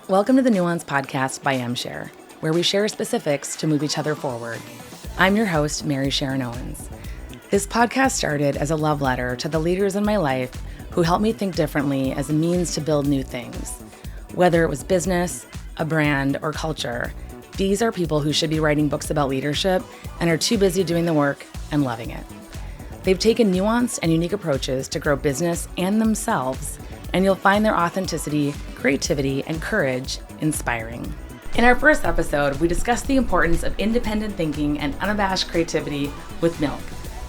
Welcome to the Nuance podcast by Mshare, where we share specifics to move each other forward. I'm your host, Marysharon Owens. This podcast started as a love letter to the leaders in my life who helped me think differently as a means to build new things. Whether it was business, a brand, or culture, these are people who should be writing books about leadership and are too busy doing the work and loving it. They've taken nuanced and unique approaches to grow business and themselves, and you'll find their authenticity, creativity, and courage inspiring. In our first episode, we discussed the importance of independent thinking and unabashed creativity with Milk,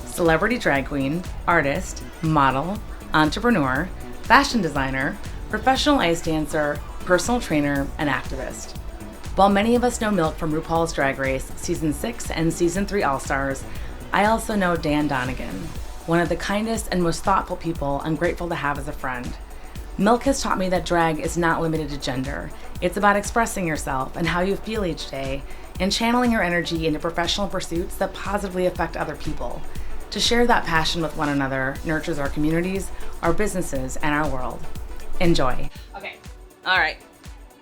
celebrity drag queen, artist, model, entrepreneur, fashion designer, professional ice dancer, personal trainer, and activist. While many of us know Milk from RuPaul's Drag Race, Season 6 and Season 3 All-Stars, I also know Dan Donigan, one of the kindest and most thoughtful people I'm grateful to have as a friend. Milk has taught me that drag is not limited to gender. It's about expressing yourself and how you feel each day and channeling your energy into professional pursuits that positively affect other people. To share that passion with one another nurtures our communities, our businesses, and our world. Enjoy. Okay. All right.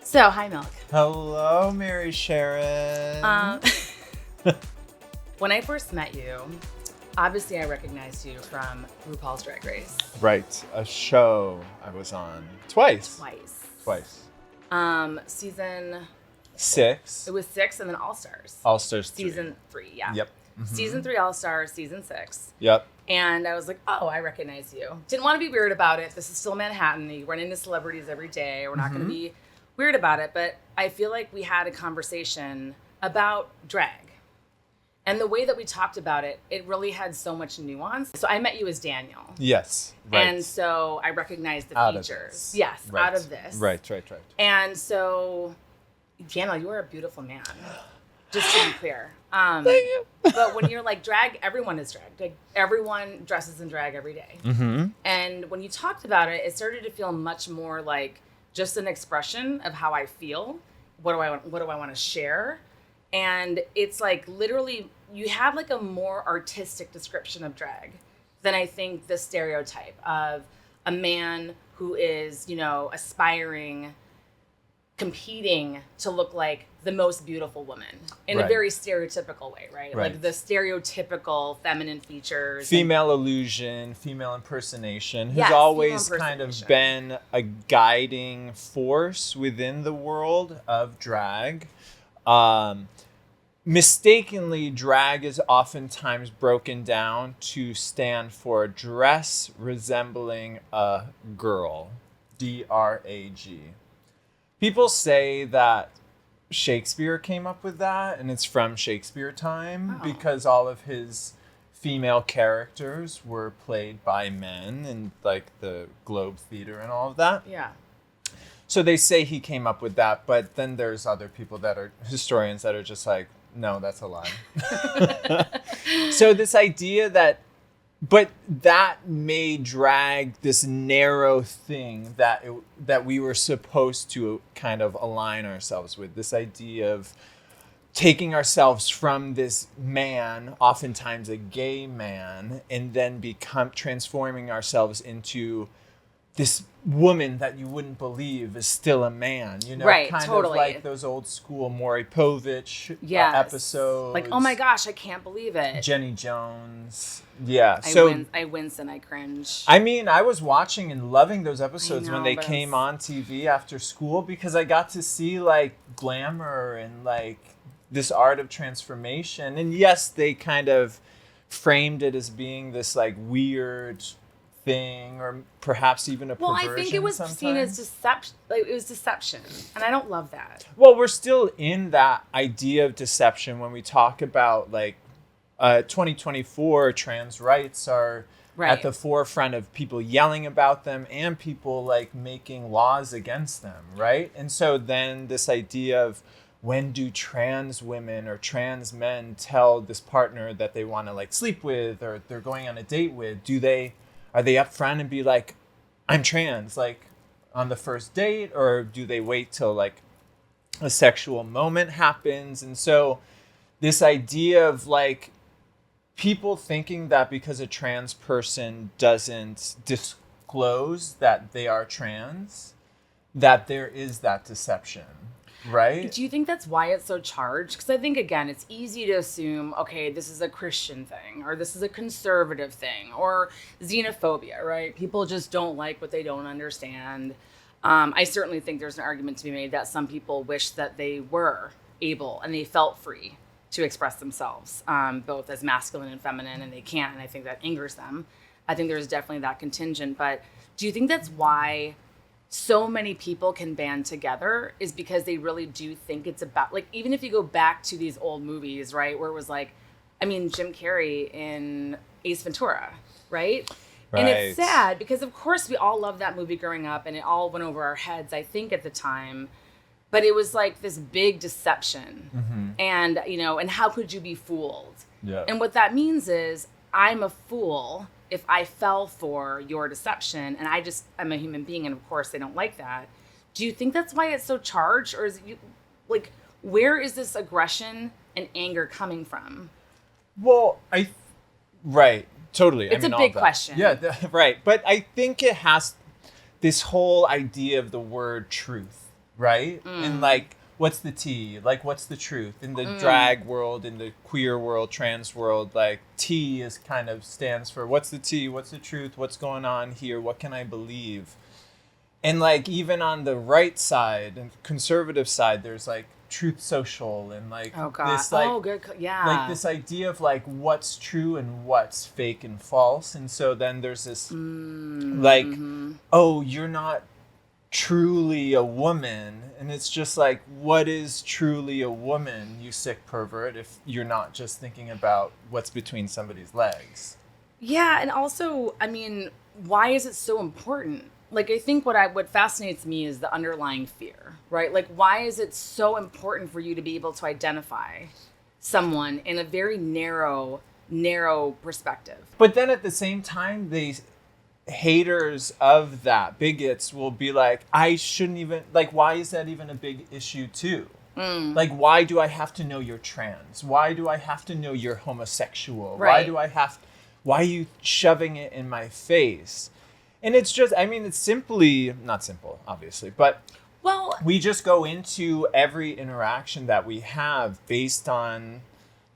So, hi, Milk. Hello, Marysharon. When I first met you, obviously I recognized you from RuPaul's Drag Race. Right, a show I was on twice. Season 6. It was 6 and then All-Stars. All-Stars 3. Season 3, yeah. Yep. Mm-hmm. Season 3 All-Stars, Season 6. Yep. And I was like, oh, I recognize you. Didn't want to be weird about it. This is still Manhattan. You run into celebrities every day. We're not going to be weird about it. But I feel like we had a conversation about drag. And the way that we talked about it, it really had so much nuance. So I met you as Daniel. Yes, right. And so I recognized the out features. Yes, right. out of this. Right. And so, Daniel, you are a beautiful man. Just to be clear. Thank you. But when you're like drag, everyone is drag. Like everyone dresses in drag every day. Mm-hmm. And when you talked about it, it started to feel much more like just an expression of how I feel. What do I want to share? And it's like literally you have like a more artistic description of drag than I think the stereotype of a man who is, aspiring, competing to look like the most beautiful woman in a very stereotypical way, right? Like the stereotypical feminine features. Female illusion, female impersonation has always kind of been a guiding force within the world of drag. Mistakenly, drag is oftentimes broken down to stand for dress resembling a girl. D-R-A-G. People say that Shakespeare came up with that, and it's from Shakespeare time because all of his female characters were played by men in like the Globe Theater and all of that. Yeah. So they say he came up with that, but then there's other people that are historians that are just like, no, that's a lie. So this idea that made drag this narrow thing that we were supposed to kind of align ourselves with. This idea of taking ourselves from this man, oftentimes a gay man, and then transforming ourselves into this woman that you wouldn't believe is still a man, right, kind totally. of like those old school Maury Povich episodes. Like, oh my gosh, I can't believe it. Jenny Jones. Yeah. I wince and I cringe. I mean, I was watching and loving those episodes when they came on TV after school because I got to see like glamour and like this art of transformation. And yes, they kind of framed it as being this like weird thing or perhaps even a perversion. Well, I think it was seen as deception. Like, it was deception, and I don't love that. Well, we're still in that idea of deception when we talk about like 2024 trans rights are at the forefront of people yelling about them and people like making laws against them, right? And so then this idea of when do trans women or trans men tell this partner that they want to like sleep with or they're going on a date with, are they up front and be like, I'm trans, like on the first date? Or do they wait till like a sexual moment happens? And so this idea of like people thinking that because a trans person doesn't disclose that they are trans, that there is that deception, right? Do you think that's why it's so charged? Because I think, again, it's easy to assume, okay, this is a Christian thing, or this is a conservative thing, or xenophobia, right? People just don't like what they don't understand. I certainly think there's an argument to be made that some people wish that they were able and they felt free to express themselves, both as masculine and feminine, and they can't, and I think that angers them. I think there's definitely that contingent, but do you think that's why so many people can band together, is because they really do think it's about, like, even if you go back to these old movies, right, where it was like, I mean, Jim Carrey in Ace Ventura, right? And it's sad because, of course, we all loved that movie growing up, and it all went over our heads, I think, at the time. But it was like this big deception. Mm-hmm. And, you know, and how could you be fooled? Yeah. And what that means is I'm a fool if I fell for your deception, and I'm a human being, and of course they don't like that. Do you think that's why it's so charged? Or is it, like, where is this aggression and anger coming from? Well, right. Totally. It's a big question. Yeah, right. But I think it has this whole idea of the word truth, right? And like, what's the T? Like, what's the truth? In the drag world, in the queer world, trans world, like, T is kind of stands for what's the T? What's the truth? What's going on here? What can I believe? And like, even on the right side and conservative side, there's like Truth Social and like this like like this idea of like what's true and what's fake and false. And so then there's this like, oh, you're not truly a woman. And it's just like, what is truly a woman, you sick pervert, if you're not just thinking about what's between somebody's legs? Yeah. And also, I mean, why is it so important? Like, I think what fascinates me is the underlying fear, right? Like, why is it so important for you to be able to identify someone in a very narrow perspective? But then at the same time, the haters of that, bigots, will be like, I shouldn't even, like, why is that even a big issue too? Like, why do I have to know you're trans? Why do I have to know you're homosexual? Right. Why are you shoving it in my face? And it's just, I mean, it's simply, not simple, obviously, but we just go into every interaction that we have based on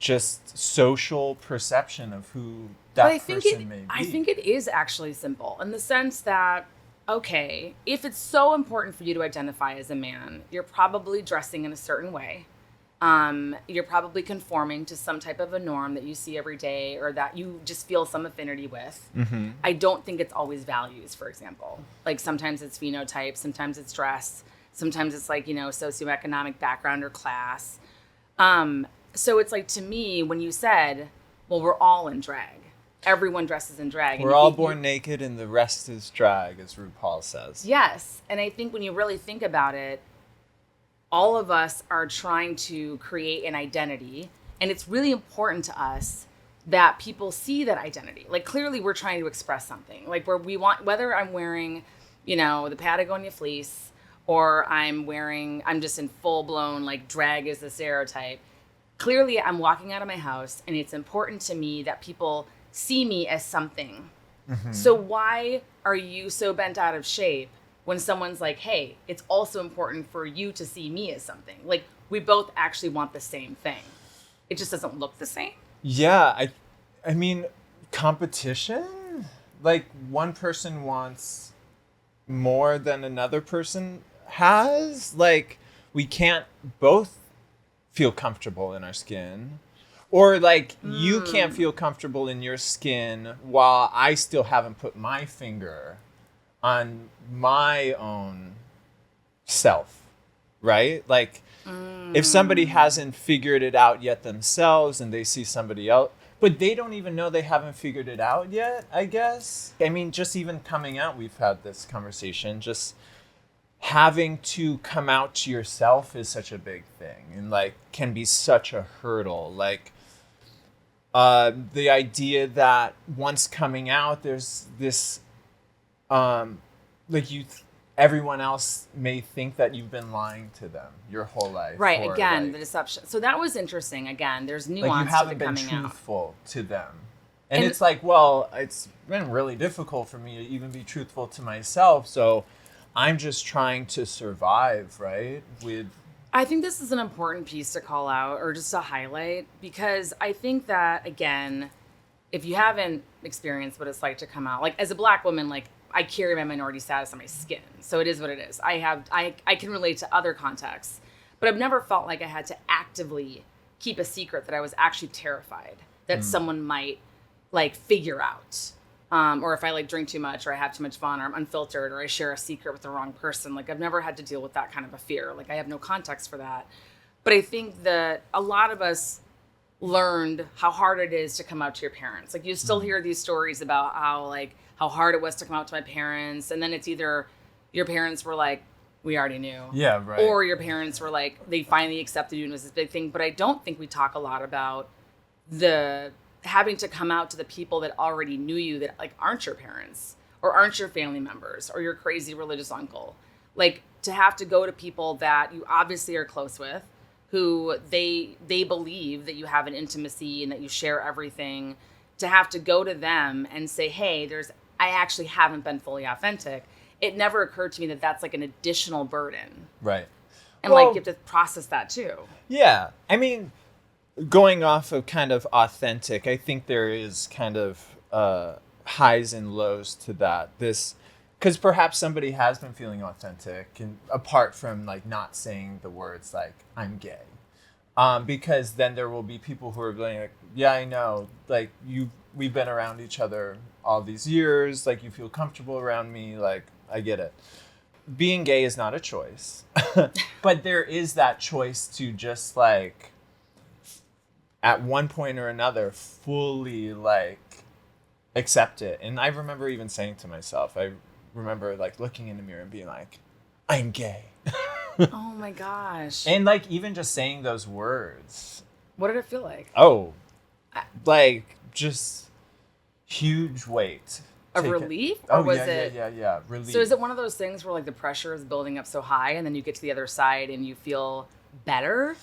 just social perception of who that person may be. I think it is actually simple in the sense that, okay, if it's so important for you to identify as a man, you're probably dressing in a certain way. You're probably conforming to some type of a norm that you see every day or that you just feel some affinity with. Mm-hmm. I don't think it's always values, for example. Like, sometimes it's phenotype, sometimes it's dress, sometimes it's like, you know, socioeconomic background or class. So it's like, to me, when you said, well, we're all in drag. Everyone dresses in drag. We're all born naked and the rest is drag, as RuPaul says. Yes. And I think when you really think about it, all of us are trying to create an identity, and it's really important to us that people see that identity. Like, clearly we're trying to express something. Like, where we want, whether I'm wearing, you know, the Patagonia fleece, or I'm just in full blown, like, drag is the stereotype. Clearly I'm walking out of my house, and it's important to me that people see me as something. Mm-hmm. So why are you so bent out of shape when someone's like, hey, it's also important for you to see me as something? Like, we both actually want the same thing. It just doesn't look the same. Yeah, I mean, competition? Like, one person wants more than another person has? Like, we can't both feel comfortable in our skin. Or, like, you can't feel comfortable in your skin while I still haven't put my finger on my own self, right? Like, if somebody hasn't figured it out yet themselves and they see somebody else, but they don't even know they haven't figured it out yet, I guess. I mean, just even coming out, we've had this conversation, just having to come out to yourself is such a big thing and, like, can be such a hurdle. Like, the idea that once coming out, there's this everyone else may think that you've been lying to them your whole life. Right. Again, like, the deception. So that was interesting. Again, there's nuance like, you haven't to the been coming truthful out. To them. And it's like, well, it's been really difficult for me to even be truthful to myself. So I'm just trying to survive, right? I think this is an important piece to call out or just to highlight, because I think that, again, if you haven't experienced what it's like to come out, like as a Black woman, like I carry my minority status on my skin. So it is what it is. I can relate to other contexts, but I've never felt like I had to actively keep a secret that I was actually terrified that someone might like figure out. Or if I like drink too much or I have too much fun or I'm unfiltered or I share a secret with the wrong person. Like I've never had to deal with that kind of a fear. Like I have no context for that. But I think that a lot of us learned how hard it is to come out to your parents. Like you still hear these stories about how hard it was to come out to my parents. And then it's either your parents were like, we already knew. Yeah, right. Or your parents were like, they finally accepted you and it was this big thing. But I don't think we talk a lot about the having to come out to the people that already knew you that like aren't your parents or aren't your family members or your crazy religious uncle. Like to have to go to people that you obviously are close with, who they believe that you have an intimacy and that you share everything, to have to go to them and say, hey, I actually haven't been fully authentic. It never occurred to me that that's like an additional burden. Right. And like you have to process that too. Yeah. I mean, going off of kind of authentic, I think there is kind of highs and lows to that. Because perhaps somebody has been feeling authentic, and apart from like not saying the words like I'm gay, because then there will be people who are like, yeah, I know, like we've been around each other all these years, like you feel comfortable around me, like I get it. Being gay is not a choice, but there is that choice to just like at one point or another fully like accept it. And I remember even saying to myself, I remember like looking in the mirror and being like, I'm gay. Oh my gosh. And like even just saying those words. What did it feel like? Oh, like just huge weight. A relief? Or was it? Yeah. Relief. So is it one of those things where like the pressure is building up so high and then you get to the other side and you feel better?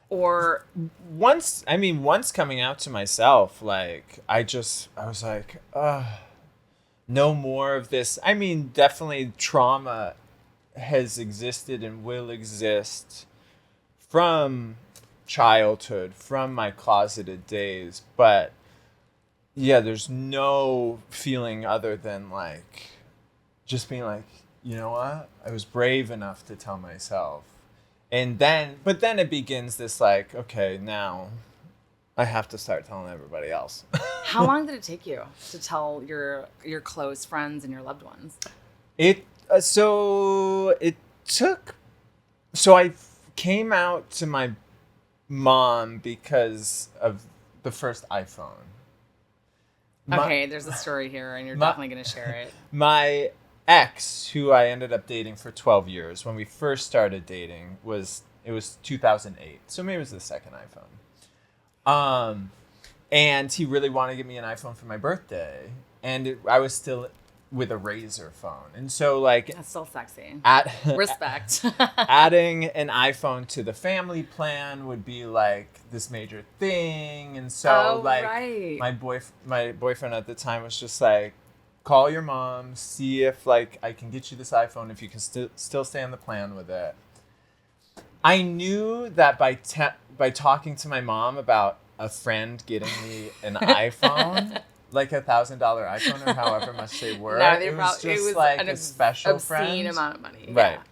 Or once coming out to myself, like I was like, no more of this. I mean, definitely trauma has existed and will exist from childhood, from my closeted days. But yeah, there's no feeling other than like just being like, you know what? I was brave enough to tell myself. But then it begins this like, okay, now I have to start telling everybody else. How long did it take you to tell your close friends and your loved ones? So I came out to my mom because of the first iPhone. Okay, there's a story here and you're definitely going to share it. My ex, who I ended up dating for 12 years, when we first started dating, it was 2008. So maybe it was the second iPhone. And he really wanted to give me an iPhone for my birthday. And I was still with a Razor phone. And so like... That's still sexy. Respect. Adding an iPhone to the family plan would be like this major thing. And so right. my boyfriend at the time was just like, call your mom, see if like I can get you this iPhone, if you can still stay on the plan with it. I knew that by talking to my mom about a friend getting me an iPhone, like $1,000 iPhone or however much they were, it was like a special friend. Obscene amount of money. Right. Yeah.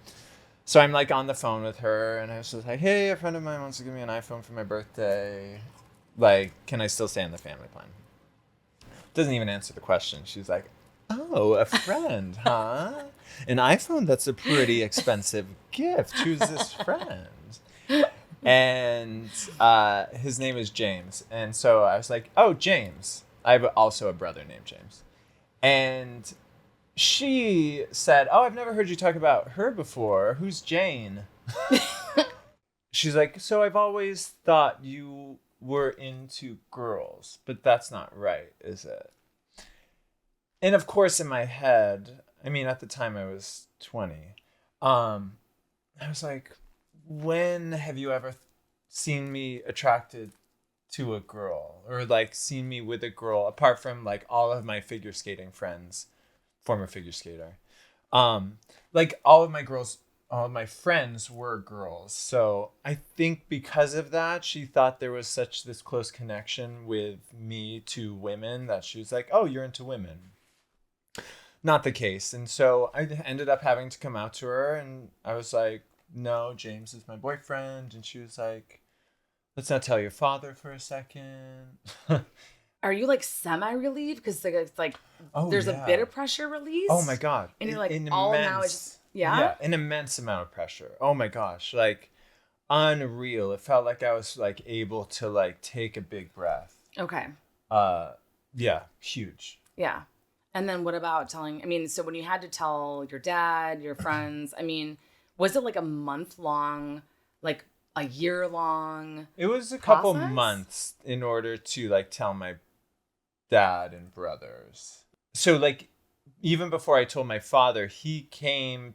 So I'm like on the phone with her and I was just like, hey, a friend of mine wants to give me an iPhone for my birthday. Like, can I still stay on the family plan? Doesn't even answer the question. She's like, oh, a friend, huh? An iPhone, that's a pretty expensive gift. Who's this friend? And his name is James. And so I was like, oh, James. I have also a brother named James. And she said, oh, I've never heard you talk about her before. Who's Jane? She's like, so I've always thought you were into girls, but that's not right, is it? And of course, in my head, I mean, at the time I was 20, I was like, when have you ever seen me attracted to a girl or like seen me with a girl apart from like all of my figure skating friends, former figure skater? Like all of my friends were girls. So I think because of that, she thought there was this close connection with me to women that she was like, oh, you're into women. Not the case. And so I ended up having to come out to her, and I was like, no, James is my boyfriend. And she was like, let's not tell your father for a second. Are you like semi-relieved? Because it's like there's a bit of pressure release. Oh my God. And you're like, all now is just, yeah, an immense amount of pressure. Oh my gosh. Like unreal. It felt like I was like able to like take a big breath. Okay. Yeah, huge. Yeah. And then what about telling, I mean, so when you had to tell your dad, your friends, I mean, was it like a month long, like a year long? It was a couple months in order to like tell my dad and brothers. So like even before I told my father, he and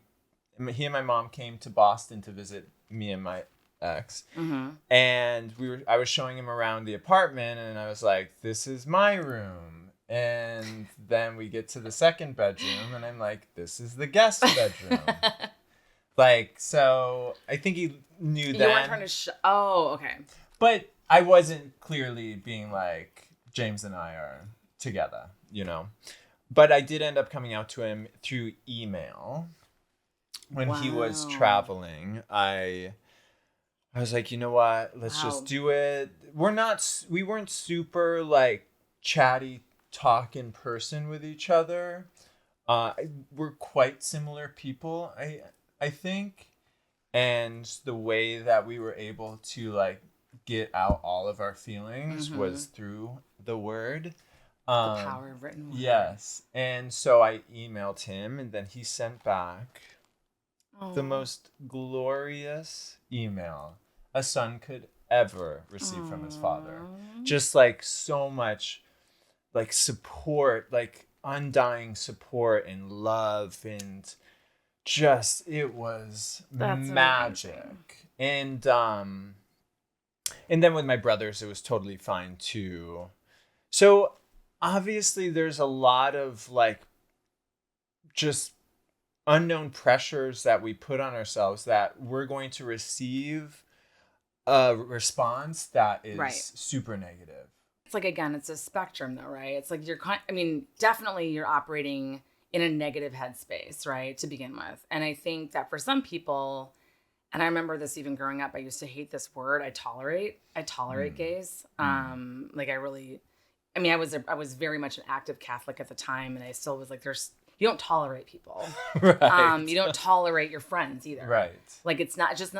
my mom came to Boston to visit me and my ex. Mm-hmm. And I was showing him around the apartment, and I was like, this is my room. And then we get to the second bedroom, and I'm like, this is the guest bedroom. Like, so I think he knew that. You weren't trying to oh, okay. But I wasn't clearly being like, James and I are together, you know? But I did end up coming out to him through email. When he was traveling, I was like, you know what? Let's just do it. We weren't super like chatty talk in person with each other. We're quite similar people, I think. And the way that we were able to like get out all of our feelings was through the word. The power of written word. Yes. And so I emailed him, and then he sent back the most glorious email a son could ever receive from his father. Just like so much like support, like undying support and love, and just it was magic. Amazing. And then with my brothers it was totally fine too. So obviously there's a lot of like just unknown pressures that we put on ourselves that we're going to receive a response that is super negative. It's like, again, it's a spectrum though, right? It's like definitely you're operating in a negative headspace, right? To begin with. And I think that for some people, and I remember this even growing up, I used to hate this word. I tolerate gays. Like I was very much an active Catholic at the time. And I still was like, you don't tolerate people. Right. You don't tolerate your friends either. Right. Like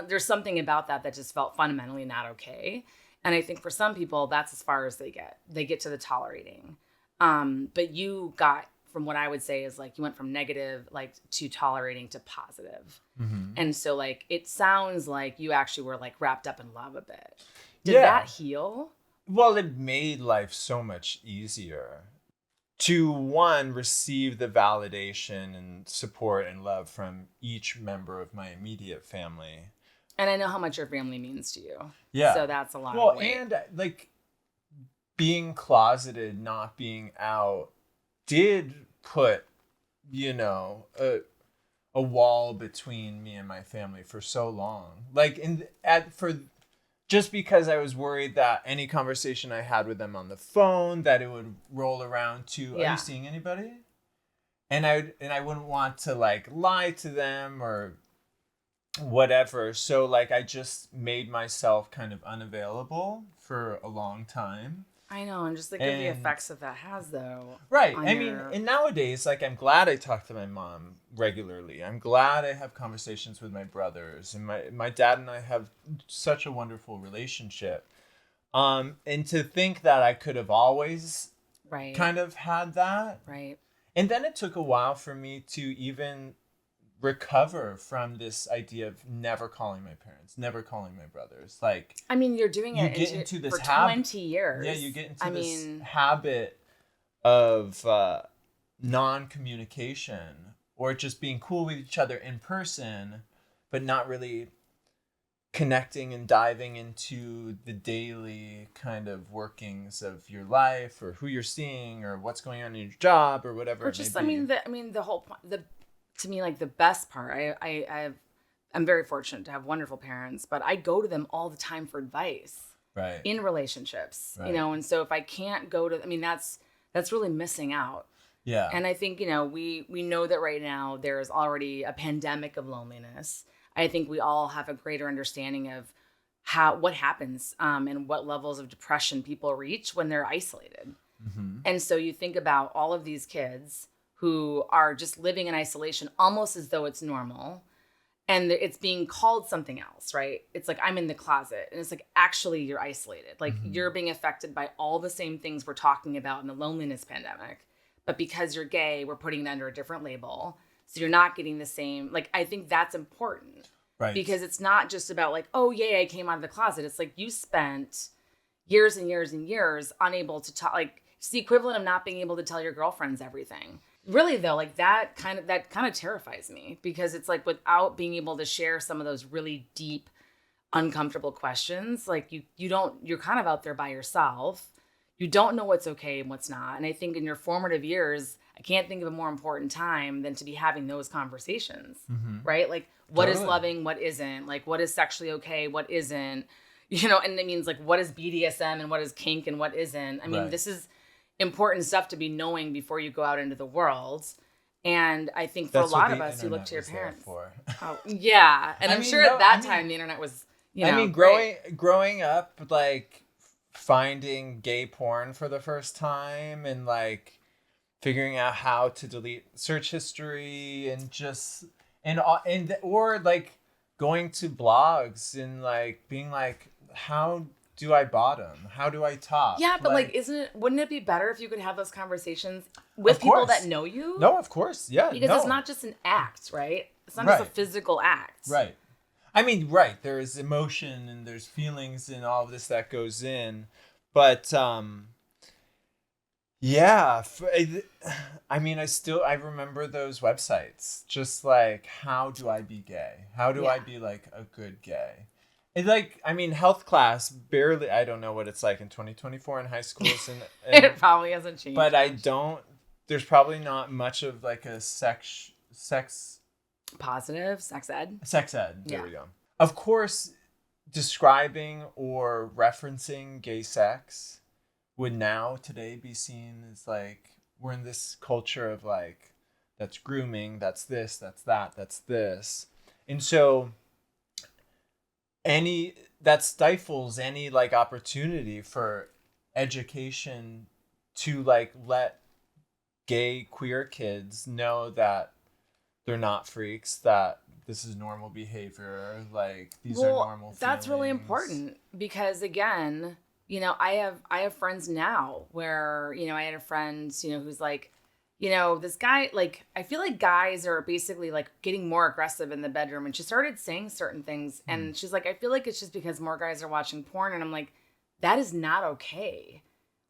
there's something about that just felt fundamentally not okay. And I think for some people, that's as far as they get. They get to the tolerating. But you got, from what I would say is like, you went from negative, like to tolerating to positive. Mm-hmm. And so like, it sounds like you actually were like wrapped up in love a bit. Did that heal? Well, it made life so much easier to receive the validation and support and love from each member of my immediate family. And I know how much your family means to you. Yeah. So that's a lot of weight. And like being closeted, not being out did put, you know, a wall between me and my family for so long. Like just because I was worried that any conversation I had with them on the phone, that it would roll around to, are you seeing anybody? And I wouldn't want to like lie to them or whatever. So like I just made myself kind of unavailable for a long time. I know, and just think of the effects that has though. Right. Mean, and nowadays, like I'm glad I talk to my mom regularly. I'm glad I have conversations with my brothers, and my dad and I have such a wonderful relationship. And to think that I could have always kind of had that. Right. And then it took a while for me to even recover from this idea of never calling my parents, never calling my brothers. Like, I mean, you're doing it for 20 years. Yeah, you get into this habit of non-communication, or just being cool with each other in person, but not really connecting and diving into the daily kind of workings of your life, or who you're seeing, or what's going on in your job, or whatever. Or just, I mean, the whole point, to me, like the best part, I'm very fortunate to have wonderful parents, but I go to them all the time for advice in relationships, and so if I can't go to, I mean, that's really missing out. Yeah. And I think, we know that right now there's already a pandemic of loneliness. I think we all have a greater understanding of what happens and what levels of depression people reach when they're isolated. Mm-hmm. And so you think about all of these kids who are just living in isolation almost as though it's normal. And it's being called something else, right? It's like, I'm in the closet. And it's like, actually, you're isolated. Like, you're being affected by all the same things we're talking about in the loneliness pandemic. But because you're gay, we're putting it under a different label. So you're not getting the same. Like, I think that's important. Right. Because it's not just about like, oh, yay, I came out of the closet. It's like you spent years and years and years unable to talk. Like, it's the equivalent of not being able to tell your girlfriends everything. Really, though, like that kind of terrifies me, because it's like without being able to share some of those really deep, uncomfortable questions, like you're kind of out there by yourself. You don't know what's okay and what's not. And I think in your formative years, I can't think of a more important time than to be having those conversations, right? Like, what is loving, what isn't? Like, what is sexually okay, what isn't? And it means like, what is BDSM and what is kink and what isn't? I mean, this is important stuff to be knowing before you go out into the world. And I think for a lot of us, you look to your parents. Oh, yeah. And I'm sure at that time, the internet was, growing up, like finding gay porn for the first time and like figuring out how to delete search history and just, or like going to blogs and like being like, how do I bottom? How do I top? Yeah, but like wouldn't it be better if you could have those conversations with people that know you? No, of course. Yeah. Because it's not just an act, right? It's not just a physical act. Right. I mean, right. There is emotion and there's feelings and all of this that goes in. But, yeah. I mean, I remember those websites. Just like, how do I be gay? How do I be like a good gay? It's like, I mean, health class, barely, I don't know what it's like in 2024 in high schools. And it probably hasn't changed. But there's probably not much of like a sex positive, sex ed. Sex ed, there we go. Of course, describing or referencing gay sex would now today be seen as like, we're in this culture of like, that's grooming, that's this, that's that, that's this. And so that stifles any like opportunity for education to like let gay queer kids know that they're not freaks, that this is normal behavior, like these are normal feelings. That's really important, because again, I have friends now where, I had a friend, who's like, this guy, like, I feel like guys are basically like getting more aggressive in the bedroom. And she started saying certain things. And she's like, I feel like it's just because more guys are watching porn. And I'm like, that is not okay.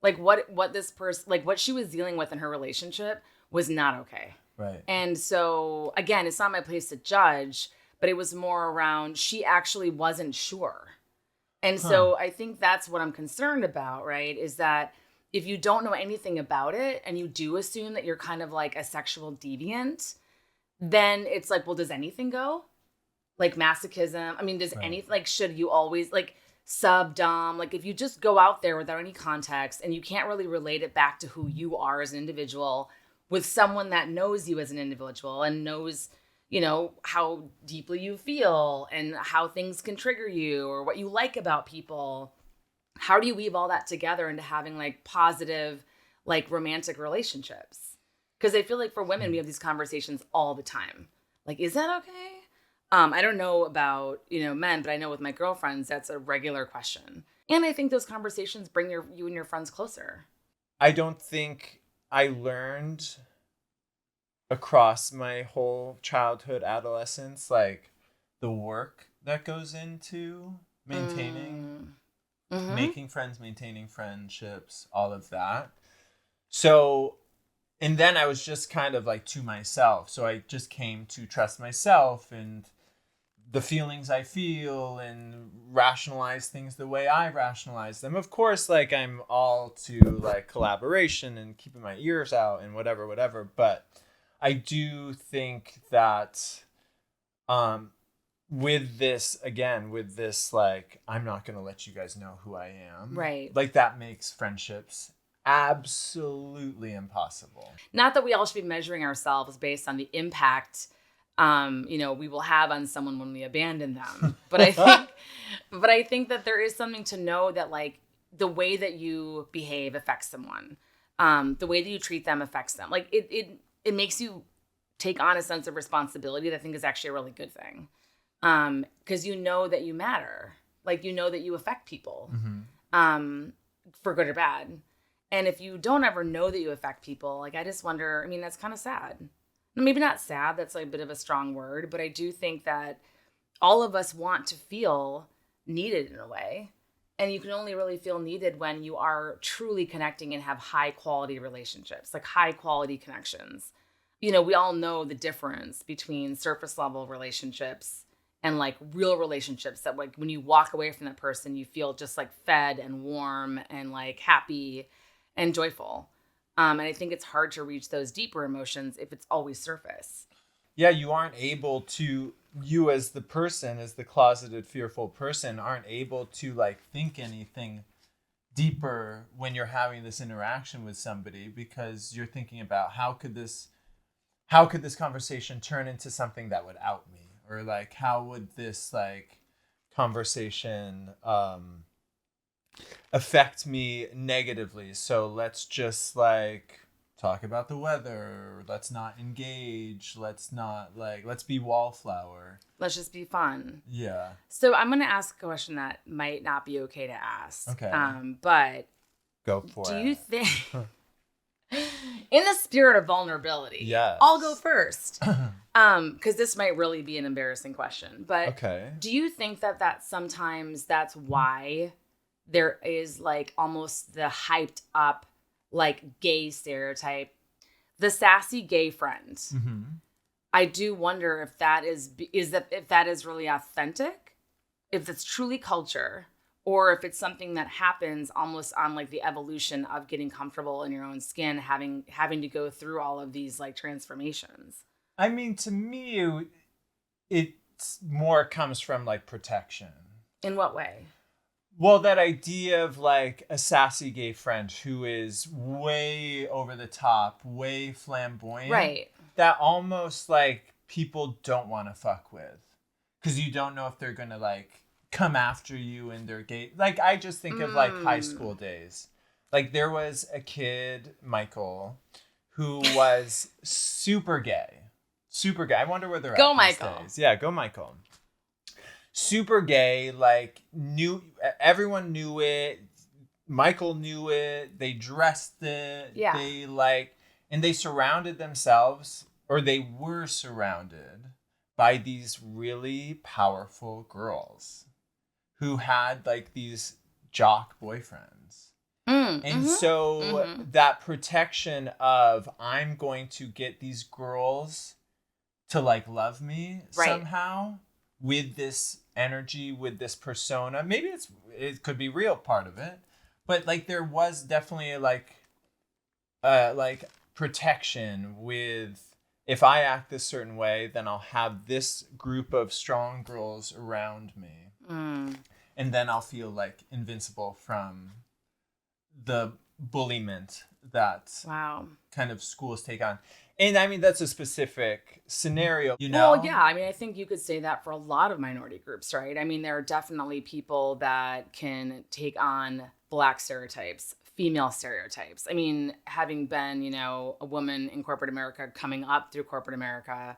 Like what this person, like what she was dealing with in her relationship was not okay. Right. And so again, it's not my place to judge, but it was more around, she actually wasn't sure. And so I think that's what I'm concerned about, right? Is that if you don't know anything about it and you do assume that you're kind of like a sexual deviant, then it's like, well, does anything go? Like masochism? I mean, should you always like sub-dom? Like if you just go out there without any context and you can't really relate it back to who you are as an individual with someone that knows you as an individual and knows, how deeply you feel and how things can trigger you or what you like about people, how do you weave all that together into having like positive, like romantic relationships? Because I feel like for women, we have these conversations all the time. Like, is that okay? I don't know about, men, but I know with my girlfriends, that's a regular question. And I think those conversations bring you and your friends closer. I don't think I learned across my whole childhood, adolescence, like the work that goes into maintaining making friends, maintaining friendships, all of that. So, and then I was just kind of like to myself. So I just came to trust myself and the feelings I feel and rationalize things the way I rationalize them. Of course, like I'm all to like collaboration and keeping my ears out and whatever. But I do think that with this, like, I'm not going to let you guys know who I am. Right. Like, that makes friendships absolutely impossible. Not that we all should be measuring ourselves based on the impact, we will have on someone when we abandon them. But I think that there is something to know that, like, the way that you behave affects someone. The way that you treat them affects them. Like, it makes you take on a sense of responsibility that I think is actually a really good thing. Because you know that you matter. Like, you know that you affect people, for good or bad. And if you don't ever know that you affect people, like, I just wonder, I mean, that's kind of sad. Maybe not sad, that's like a bit of a strong word, but I do think that all of us want to feel needed in a way. And you can only really feel needed when you are truly connecting and have high quality relationships, like high quality connections. We all know the difference between surface level relationships and like real relationships that, like, when you walk away from that person, you feel just like fed and warm and like happy and joyful. And I think it's hard to reach those deeper emotions if it's always surface. Yeah, you aren't able to, you as the person, as the closeted, fearful person, aren't able to like think anything deeper when you're having this interaction with somebody, because you're thinking about how could this conversation turn into something that would out me, or like how would this like conversation affect me negatively, so let's just like talk about the weather, let's not engage, let's be wallflower, Let's just be fun. Yeah. So I'm going to ask a question that might not be okay to ask. Okay. But go for it. Do you think in the spirit of vulnerability, yes, I'll go first. Because this might really be an embarrassing question. But okay, do you think that sometimes that's why there is like almost the hyped up like gay stereotype, the sassy gay friend? Mm-hmm. I do wonder if that if that is really authentic, if it's truly culture, or if it's something that happens almost on like the evolution of getting comfortable in your own skin, having to go through all of these like transformations. I mean, to me, it more comes from like protection. In what way? Well, that idea of like a sassy gay friend who is way over the top, way flamboyant. Right. That almost like people don't want to fuck with. Because you don't know if they're going to like come after you in their gay. Like, I just think of like high school days. Like, there was a kid, Michael, who was super gay. Super gay. I wonder where they're at. Go, Michael. Days. Yeah, go, Michael. Super gay, like, everyone knew it. Michael knew it. They dressed it. Yeah. And they surrounded themselves, or they were surrounded by these really powerful girls who had like these jock boyfriends. That protection of, I'm going to get these girls to like love me somehow, with this energy, with this persona. Maybe it could be real part of it, but like there was definitely like protection with, if I act this certain way, then I'll have this group of strong girls around me. And then I'll feel like invincible from the bullyment that kind of schools take on. And I mean, that's a specific scenario, you know? Well, yeah. I mean, I think you could say that for a lot of minority groups, right? I mean, there are definitely people that can take on Black stereotypes, female stereotypes. I mean, having been, a woman in corporate America, coming up through corporate America,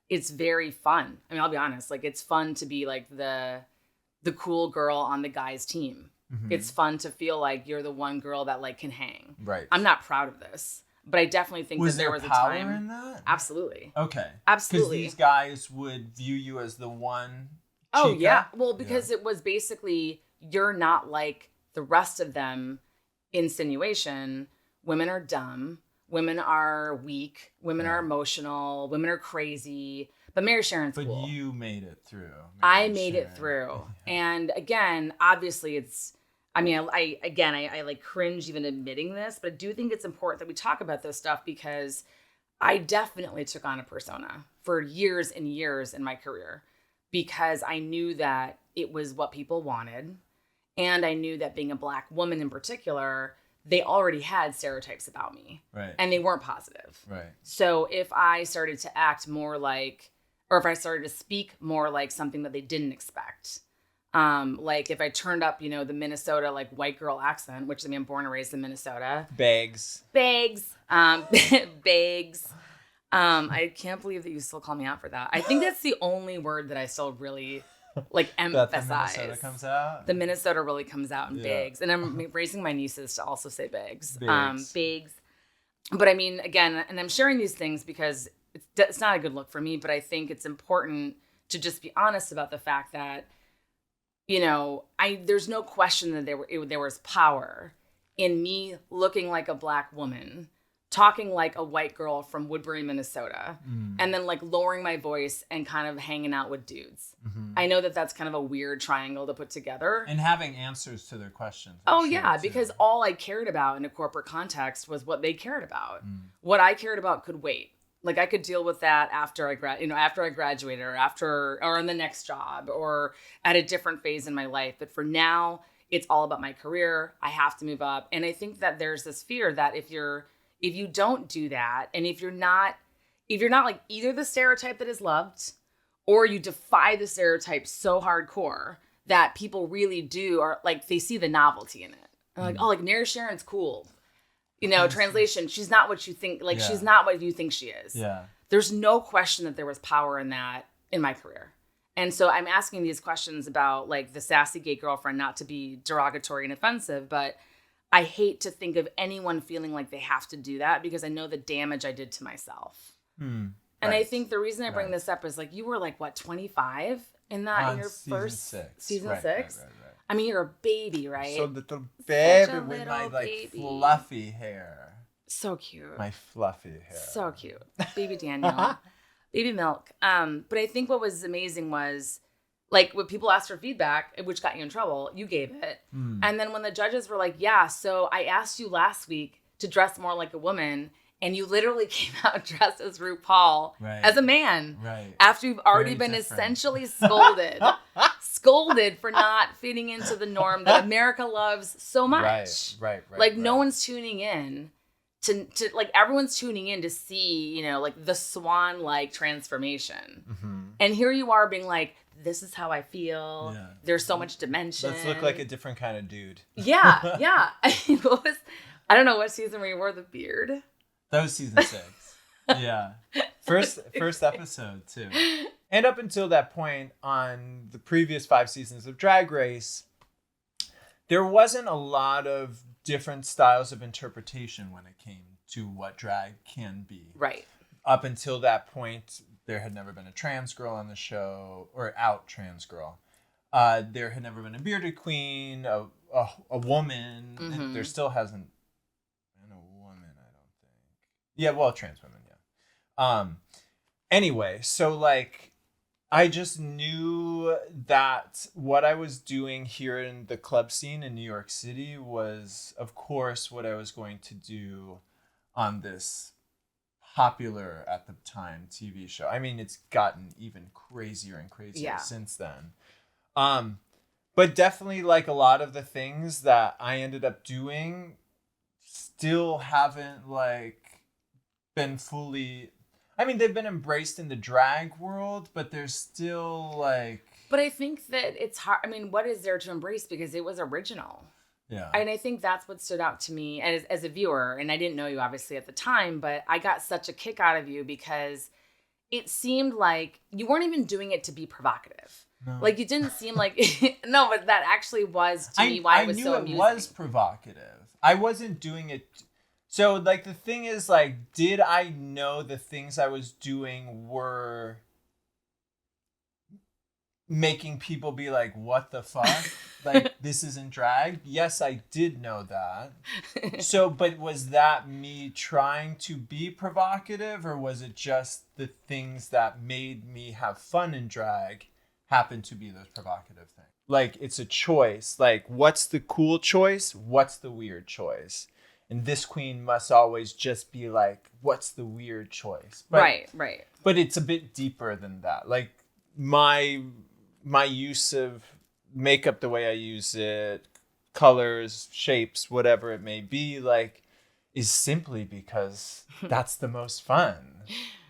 it's very fun. I mean, I'll be honest, like, it's fun to be like the cool girl on the guy's team. Mm-hmm. It's fun to feel like you're the one girl that like can hang. Right. I'm not proud of this, but I definitely think that there was a time. Was there power in that? Absolutely. Okay. Absolutely. Because these guys would view you as the one chica? Oh, yeah. Well, because it was basically, you're not like the rest of them. Insinuation. Women are dumb. Women are weak. Women are emotional. Women are crazy. But Marysharon's cool. But you made it through. I made it through. And again, obviously I like cringe even admitting this, but I do think it's important that we talk about this stuff, because I definitely took on a persona for years and years in my career because I knew that it was what people wanted. And I knew that being a Black woman in particular, they already had stereotypes about me. Right. And they weren't positive. Right. So if I started to act more like, or if I started to speak more like something that they didn't expect, like if I turned up, the Minnesota like white girl accent, which I mean, I'm born and raised in Minnesota. Bags. Bags. I can't believe that you still call me out for that. I think that's the only word that I still really like emphasize. That the Minnesota comes out? The Minnesota really comes out in bags. And I'm raising my nieces to also say bags. Bags. But I mean, again, and I'm sharing these things because it's not a good look for me, but I think it's important to just be honest about the fact that, there's no question that there was power in me looking like a Black woman, talking like a white girl from Woodbury, Minnesota, and then like lowering my voice and kind of hanging out with dudes. Mm-hmm. I know that that's kind of a weird triangle to put together. And having answers to their questions. Oh, yeah, because all I cared about in a corporate context was what they cared about. What I cared about could wait. Like I could deal with that after I graduated or in the next job or at a different phase in my life. But for now, it's all about my career. I have to move up. And I think that there's this fear that if you don't do that, and if you're not like either the stereotype that is loved, or you defy the stereotype so hardcore that people really do, or like they see the novelty in it. And like, oh, like Marysharon's cool. Translation, she's not what you think, like she's not what you think she is. Yeah. There's no question that there was power in that in my career. And so I'm asking these questions about like the sassy gay girlfriend, not to be derogatory and offensive, but I hate to think of anyone feeling like they have to do that because I know the damage I did to myself. And I think the reason I bring this up is like, you were like, what, 25 in your first season 6? Right. I mean, you're a baby, right? So little baby with my like fluffy hair. So cute. My fluffy hair. So cute. Baby Daniel. Baby milk. But I think what was amazing was like when people asked for feedback, which got you in trouble, you gave it. And then when the judges were like, yeah, so I asked you last week to dress more like a woman, and you literally came out dressed as RuPaul as a man. Right. After you've already been essentially scolded for not fitting into the norm that America loves so much. Right. Like no one's tuning in to like everyone's tuning in to see, like the swan-like transformation. And here you are being like, this is how I feel. Yeah. There's so much dimension. Let's look like a different kind of dude. Yeah. I don't know what season where you wore the beard. That was season 6. Yeah. First episode too. And up until that point on the previous 5 seasons of Drag Race, there wasn't a lot of different styles of interpretation when it came to what drag can be. Right. Up until that point, there had never been a trans girl on the show, or out trans girl. There had never been a bearded queen, a woman. Mm-hmm. There still hasn't been a woman, I don't think. Yeah, well, trans women, yeah. Anyway, so like, I just knew that what I was doing here in the club scene in New York City was, of course, what I was going to do on this popular at the time TV show. I mean, it's gotten even crazier and crazier since then. But definitely like a lot of the things that I ended up doing still haven't like been fully, I mean, they've been embraced in the drag world, but there's still like... But I think that it's hard. I mean, what is there to embrace? Because it was original. Yeah. And I think that's what stood out to me as a viewer. And I didn't know you obviously at the time, but I got such a kick out of you because it seemed like you weren't even doing it to be provocative. No. Like you didn't seem like... No, but that actually was to me why it was so amusing. I knew it was provocative. I wasn't doing it... So, like, the thing is, like, did I know the things I was doing were making people be like, what the fuck? Like, this isn't drag? Yes, I did know that. So, but was that me trying to be provocative, or was it just the things that made me have fun in drag happen to be those provocative things? Like, it's a choice. Like, what's the cool choice? What's the weird choice? and this queen must always just be like, what's the weird choice? But, right. But it's a bit deeper than that. Like my use of makeup, the way I use it, colors, shapes, whatever it may be, like, is simply because that's the most fun.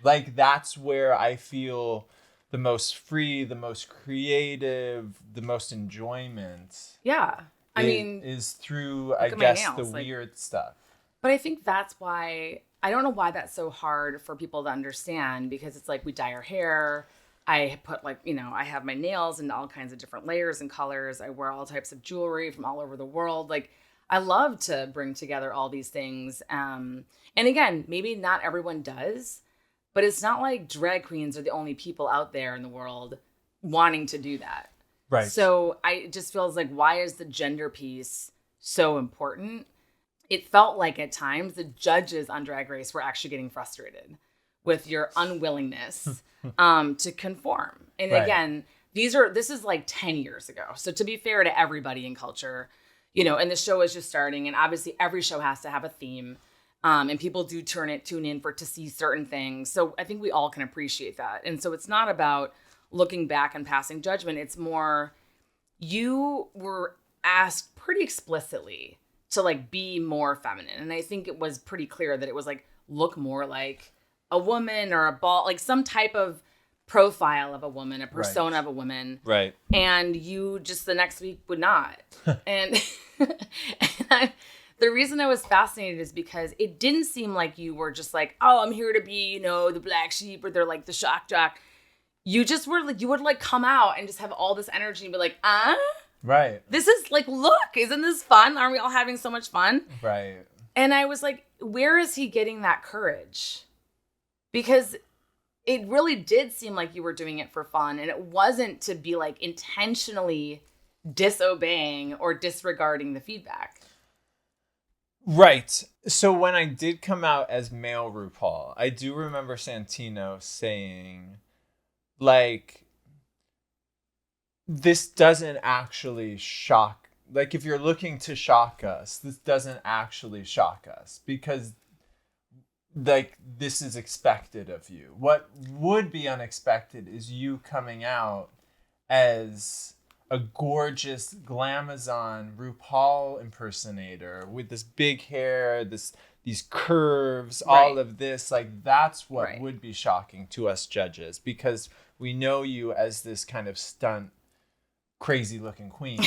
Like, that's where I feel the most free, the most creative, the most enjoyment. Yeah. I mean, is through, I guess, the weird stuff. But I think that's why, I don't know why that's so hard for people to understand, because it's like we dye our hair. I put like, I have my nails in all kinds of different layers and colors. I wear all types of jewelry from all over the world. Like, I love to bring together all these things. And again, maybe not everyone does, but it's not like drag queens are the only people out there in the world wanting to do that. Right. So it just feels like, why is the gender piece so important? It felt like at times the judges on Drag Race were actually getting frustrated with your unwillingness to conform. And again, this is like 10 years ago. So to be fair to everybody in culture, and the show is just starting, and obviously every show has to have a theme. And people do tune in to see certain things. So I think we all can appreciate that. And so it's not about looking back and passing judgment. It's more, you were asked pretty explicitly to like be more feminine. And I think it was pretty clear that it was like, look more like a woman or a ball, like some type of profile of a woman, a persona of a woman. Right. And you just the next week would not. and the reason I was fascinated is because it didn't seem like you were just like, oh, I'm here to be, the black sheep, or they're like the shock jock. You just were like, you would like come out and just have all this energy and be like, right. This is like, look, isn't this fun? Aren't we all having so much fun? Right. And I was like, where is he getting that courage? Because it really did seem like you were doing it for fun, and it wasn't to be like intentionally disobeying or disregarding the feedback. Right. So when I did come out as male RuPaul, I do remember Santino saying, like, this doesn't actually shock. Like, if you're looking to shock us, this doesn't actually shock us, because, like, this is expected of you. What would be unexpected is you coming out as a gorgeous glamazon RuPaul impersonator with this big hair, these curves, all of this. Like, that's what would be shocking to us judges, because we know you as this kind of stunt, crazy looking queen.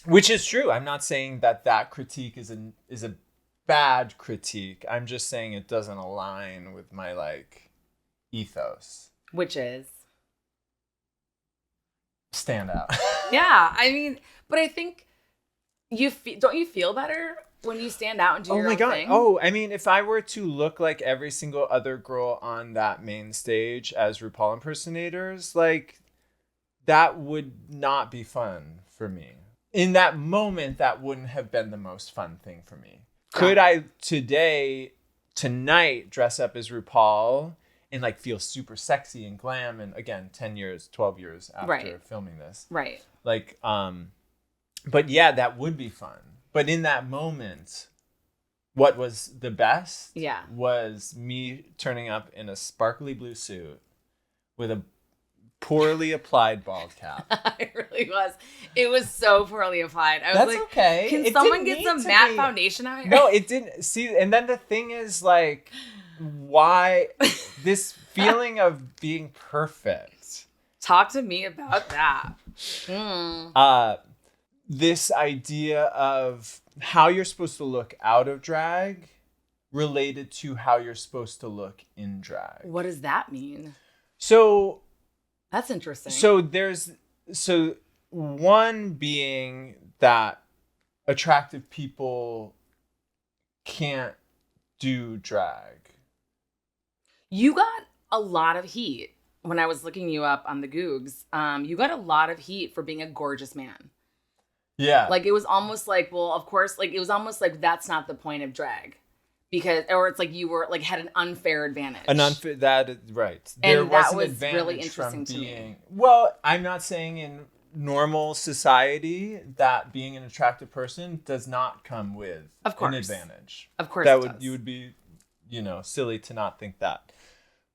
Which is true. I'm not saying that critique is a bad critique. I'm just saying it doesn't align with my like ethos. Which is? Stand out. Yeah, I mean, but I think don't you feel better when you stand out and do your own thing? Oh, I mean, if I were to look like every single other girl on that main stage as RuPaul impersonators, like, that would not be fun for me. In that moment, that wouldn't have been the most fun thing for me. Yeah. Could I tonight dress up as RuPaul and like feel super sexy and glam? And again, 12 years after filming this. Right. Like, but yeah, that would be fun. But in that moment, what was the best was me turning up in a sparkly blue suit with a poorly applied bald cap. It really was. It was so poorly applied. I was That's like, okay. Can someone get some matte foundation out here? No, it didn't. See, and then the thing is, like, why this feeling of being perfect? Talk to me about that. This idea of how you're supposed to look out of drag related to how you're supposed to look in drag. What does that mean? So that's interesting. So one being that attractive people can't do drag. You got a lot of heat when I was looking you up on the Googs. You got a lot of heat for being a gorgeous man. Yeah. Like, it was almost like, well, of course, like, it was almost like that's not the point of drag. Because, or it's like you were, like, had an unfair advantage. That, right. And there was an advantage really interesting to me. Well, I'm not saying in normal society, that being an attractive person does not come with an advantage. Of course, you would be, silly to not think that.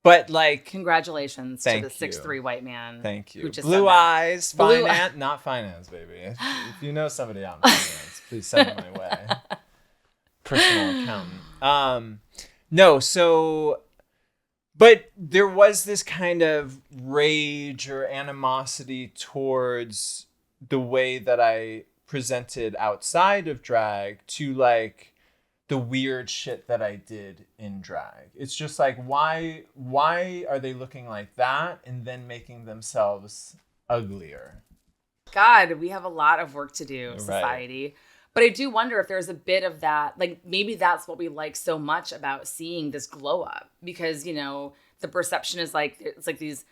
But like, congratulations to the 6'3" white man. Thank you. Blue eyes, finance, not finance, baby. If you know somebody out in finance, please send them my way. Personal accountant. No, so, but there was this kind of rage or animosity towards the way that I presented outside of drag to like the weird shit that I did in drag. It's just like, why are they looking like that and then making themselves uglier? God, we have a lot of work to do, society. Right. But I do wonder if there's a bit of that, like maybe that's what we like so much about seeing this glow up, because, the perception is like, it's like these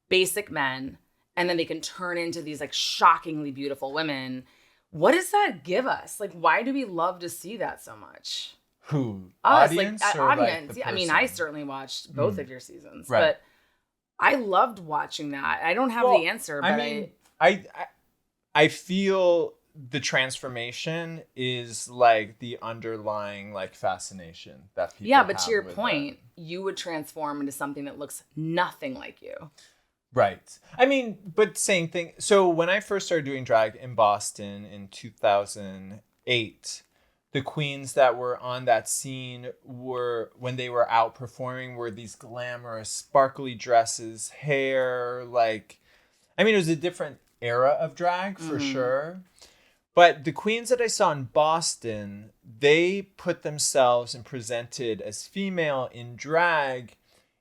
basic men, and then they can turn into these like shockingly beautiful women. What does that give us? Like, why do we love to see that so much? Who? Us, audience? Like, or audience. Like yeah, I mean, I certainly watched both of your seasons, right. but I loved watching that. I don't have the answer, but I feel the transformation is like the underlying like fascination that people have. But to your point, you would transform into something that looks nothing like you. Right. I mean, but same thing. So when I first started doing drag in Boston in 2008, the queens that were on that scene were, when they were out performing, were these glamorous, sparkly dresses, hair, like, I mean, it was a different era of drag for sure. But the queens that I saw in Boston, they put themselves and presented as female in drag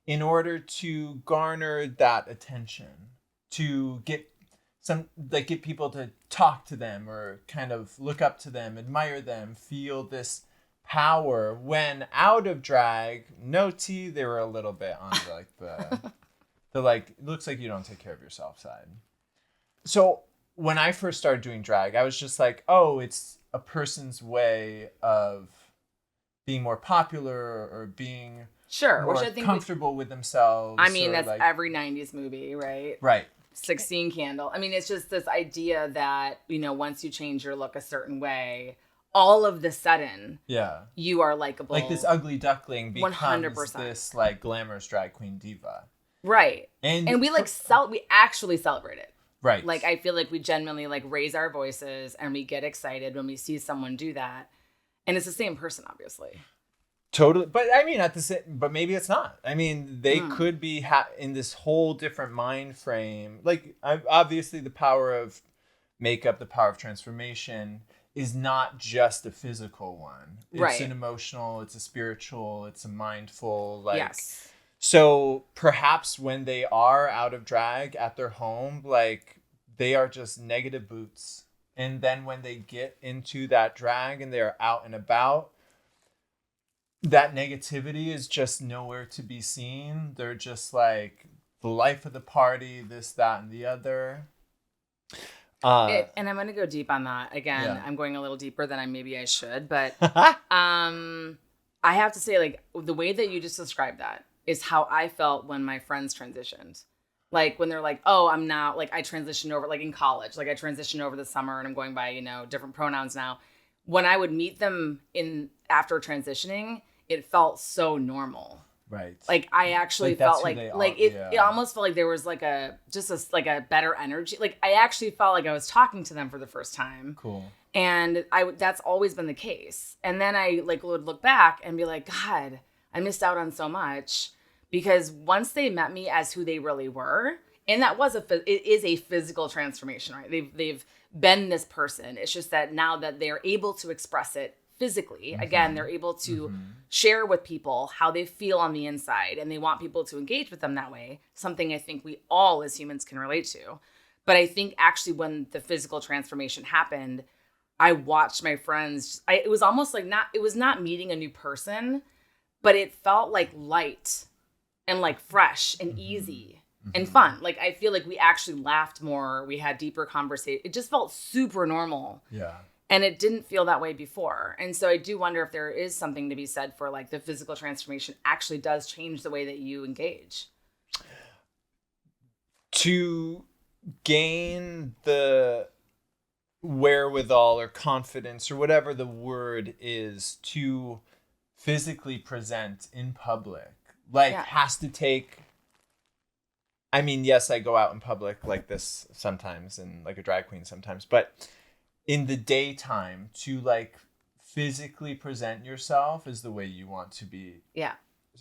in order to garner that attention, to get people to talk to them or kind of look up to them, admire them, feel this power. When out of drag, no tea, they were a little bit on the like, it looks like you don't take care of yourself side. So when I first started doing drag, I was just like, oh, it's a person's way of being more popular or being more which I think comfortable with themselves. I mean, that's like, every 90s movie, right? Right. 16 Candle. I mean, it's just this idea that, once you change your look a certain way, all of the sudden, you are likable. Like this ugly duckling becomes 100%. This like glamorous drag queen diva. Right. And we we actually celebrate it. Right. Like, I feel like we genuinely like raise our voices and we get excited when we see someone do that. And it's the same person, obviously. Totally. But I mean, but maybe it's not. I mean, they could be in this whole different mind frame. Like, obviously the power of makeup, the power of transformation is not just a physical one. It's an emotional, it's a spiritual, it's a mindful, like, yes. So perhaps when they are out of drag at their home, like, they are just negative boots. And then when they get into that drag and they're out and about, that negativity is just nowhere to be seen. They're just like the life of the party, this, that, and the other. And I'm going to go deep on that. Again, I'm going a little deeper than maybe I should. But I have to say, like, the way that you just described that is how I felt when my friends transitioned. Like, when they're like, oh, I'm now, like, I transitioned over, like, in college. Like, I transitioned over the summer and I'm going by, different pronouns now. When I would meet them after transitioning, it felt so normal. Right. Like, I actually felt it almost felt like there was like a better energy. Like, I actually felt like I was talking to them for the first time. Cool. And that's always been the case. And then I would look back and be like, God, I missed out on so much, because once they met me as who they really were, and that was it is a physical transformation, right? They've been this person. It's just that now that they're able to express it physically, again, they're able to share with people how they feel on the inside, and they want people to engage with them that way. Something I think we all as humans can relate to. But I think actually when the physical transformation happened, I watched my friends. It was almost like it was not meeting a new person, but it felt like light and like fresh and easy and fun. Like, I feel like we actually laughed more. We had deeper conversation. It just felt super normal. Yeah. And it didn't feel that way before. And so I do wonder if there is something to be said for, like, the physical transformation actually does change the way that you engage. To gain the wherewithal or confidence or whatever the word is to physically present in public, has to take, I mean, yes, I go out in public like this sometimes and like a drag queen sometimes, but in the daytime to physically present yourself is the way you want to be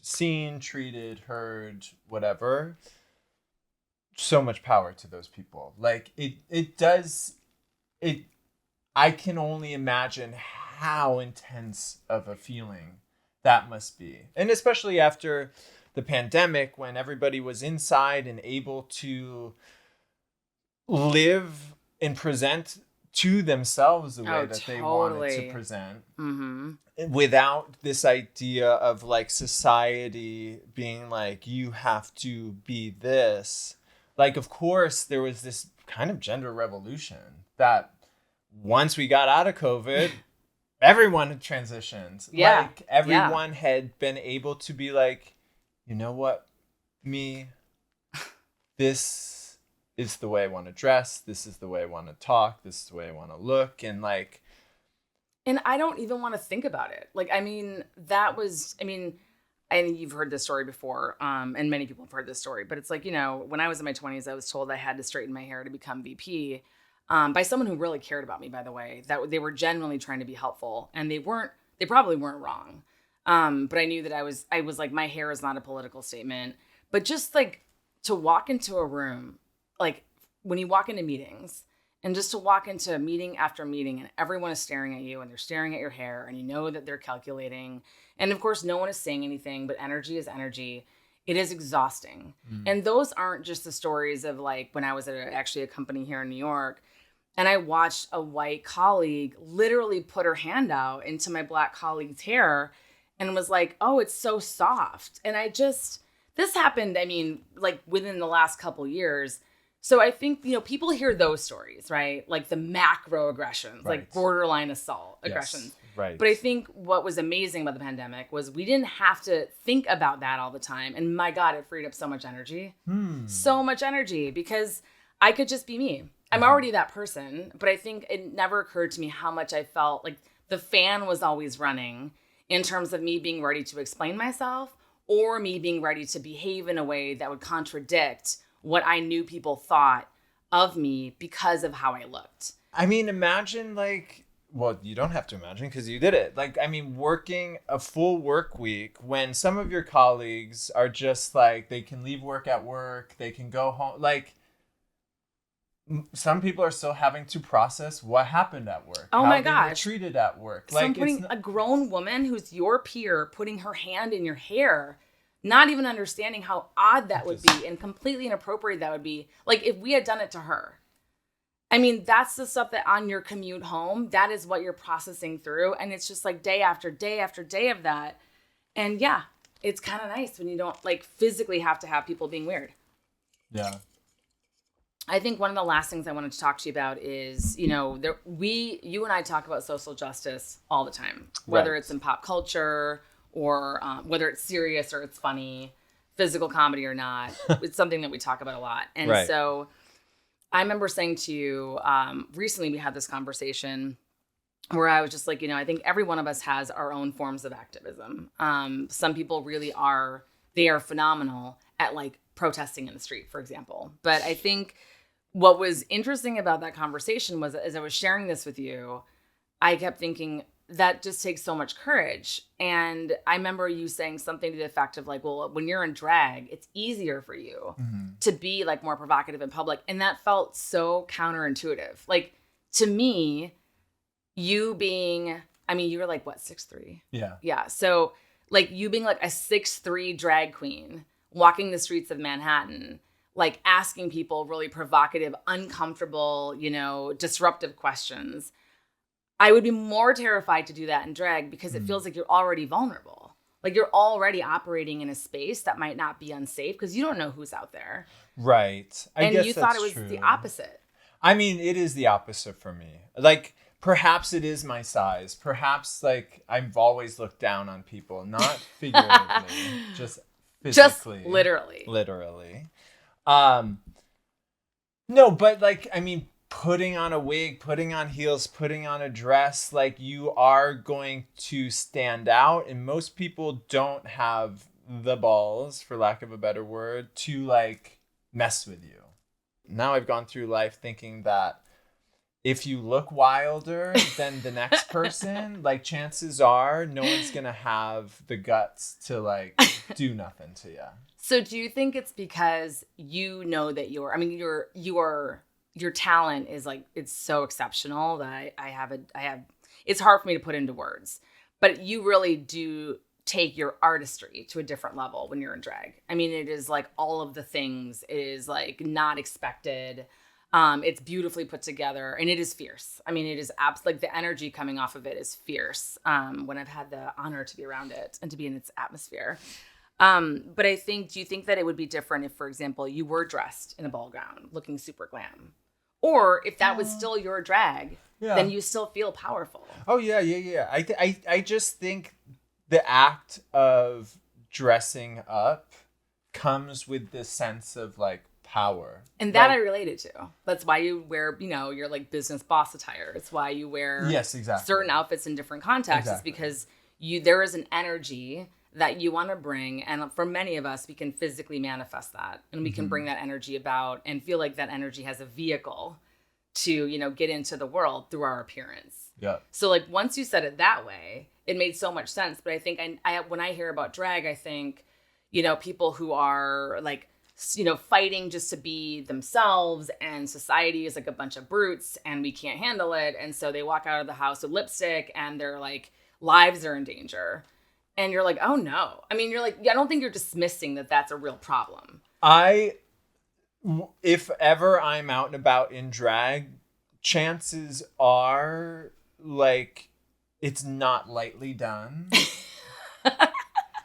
seen, treated, heard, whatever. So much power to those people. I can only imagine how intense of a feeling that must be. And especially after the pandemic, when everybody was inside and able to live and present to themselves the way that they wanted to present, without this idea of society being you have to be this. Of course, there was this kind of gender revolution that once we got out of COVID, everyone had transitioned. Yeah. Everyone had been able to be you know what, me, this is the way I want to dress. This is the way I want to talk. This is the way I want to look. And I don't even want to think about it. And you've heard this story before, and many people have heard this story, but it's when I was in my 20s, I was told I had to straighten my hair to become VP, by someone who really cared about me, by the way, that they were genuinely trying to be helpful, and they probably weren't wrong. But I knew that I was my hair is not a political statement, but just to walk into a room, when you walk into meetings, and just to walk into meeting after meeting and everyone is staring at you and they're staring at your hair and you know that they're calculating. And of course, no one is saying anything, but energy is energy. It is exhausting. And those aren't just the stories of when I was at actually a company here in New York and I watched a white colleague literally put her hand out into my black colleague's hair and was oh, it's so soft. And this happened, within the last couple years. So I think, people hear those stories, right? The macro aggressions, borderline assault aggressions. Yes, right. But I think what was amazing about the pandemic was we didn't have to think about that all the time. And my God, it freed up so much energy. So much energy because I could just be me. I'm already that person. But I think it never occurred to me how much I felt the fan was always running in terms of me being ready to explain myself or me being ready to behave in a way that would contradict what I knew people thought of me because of how I looked. I mean, imagine well, you don't have to imagine because you did it. Working a full work week when some of your colleagues are just they can leave work at work, they can go home. Some people are still having to process what happened at work. Oh my gosh. How they were treated at work. A grown woman who's your peer putting her hand in your hair, not even understanding how odd that would be and completely inappropriate that would be. If we had done it to her. I mean, that's the stuff that on your commute home, that is what you're processing through. And it's just day after day after day of that. And yeah, it's kind of nice when you don't physically have to have people being weird. Yeah. I think one of the last things I wanted to talk to you about is, you and I talk about social justice all the time, whether it's in pop culture or whether it's serious or it's funny, physical comedy or not. It's something that we talk about a lot. And so I remember saying to you, recently we had this conversation where I was just I think every one of us has our own forms of activism. Some people really they are phenomenal at protesting in the street, for example. But I think what was interesting about that conversation was as I was sharing this with you, I kept thinking that just takes so much courage. And I remember you saying something to the effect of well, when you're in drag, it's easier for you to be more provocative in public. And that felt so counterintuitive. To me, you being, you were what, 6'3"? Yeah. Yeah. So you being a 6'3" drag queen walking the streets of Manhattan, asking people really provocative, uncomfortable, disruptive questions. I would be more terrified to do that in drag because it feels you're already vulnerable. You're already operating in a space that might not be unsafe because you don't know who's out there. Right. And you thought it was the opposite. It is the opposite for me. Perhaps it is my size. Perhaps I've always looked down on people, not figuratively, just physically. Just literally. Literally. No, but like, I mean, putting on a wig, putting on heels, putting on a dress, like you are going to stand out. And most people don't have the balls, for lack of a better word, to like mess with you. Now I've gone through life thinking that if you look wilder than the next person, like chances are no one's going to have the guts to like do nothing to you. So do you think it's because you know that your talent is like, it's so exceptional that I have, it's hard for me to put into words, but you really do take your artistry to a different level when you're in drag. I mean, it is like all of the things. It is like not expected. It's beautifully put together and it is fierce. I mean, it is like the energy coming off of it is fierce. When I've had the honor to be around it and to be in its atmosphere. But I think, do you think that it would be different if, for example, you were dressed in a ball gown looking super glam? Or if that was still your drag, then you still feel powerful. Oh, yeah. I just think the act of dressing up comes with this sense of like power. And that I related to. That's why you wear, your like business boss attire. It's why you wear certain outfits in different contexts. It's because there is an energy that you want to bring. And for many of us, we can physically manifest that. And we can bring that energy about and feel like that energy has a vehicle to, get into the world through our appearance. Yeah. So like once you said it that way, it made so much sense. But I think I when I hear about drag, I think, people who are like, fighting just to be themselves and society is like a bunch of brutes and we can't handle it. And so they walk out of the house with lipstick and their like lives are in danger. And you're like, oh no. I mean, you're like, I don't think you're dismissing that that's a real problem. If ever I'm out and about in drag, chances are like it's not lightly done.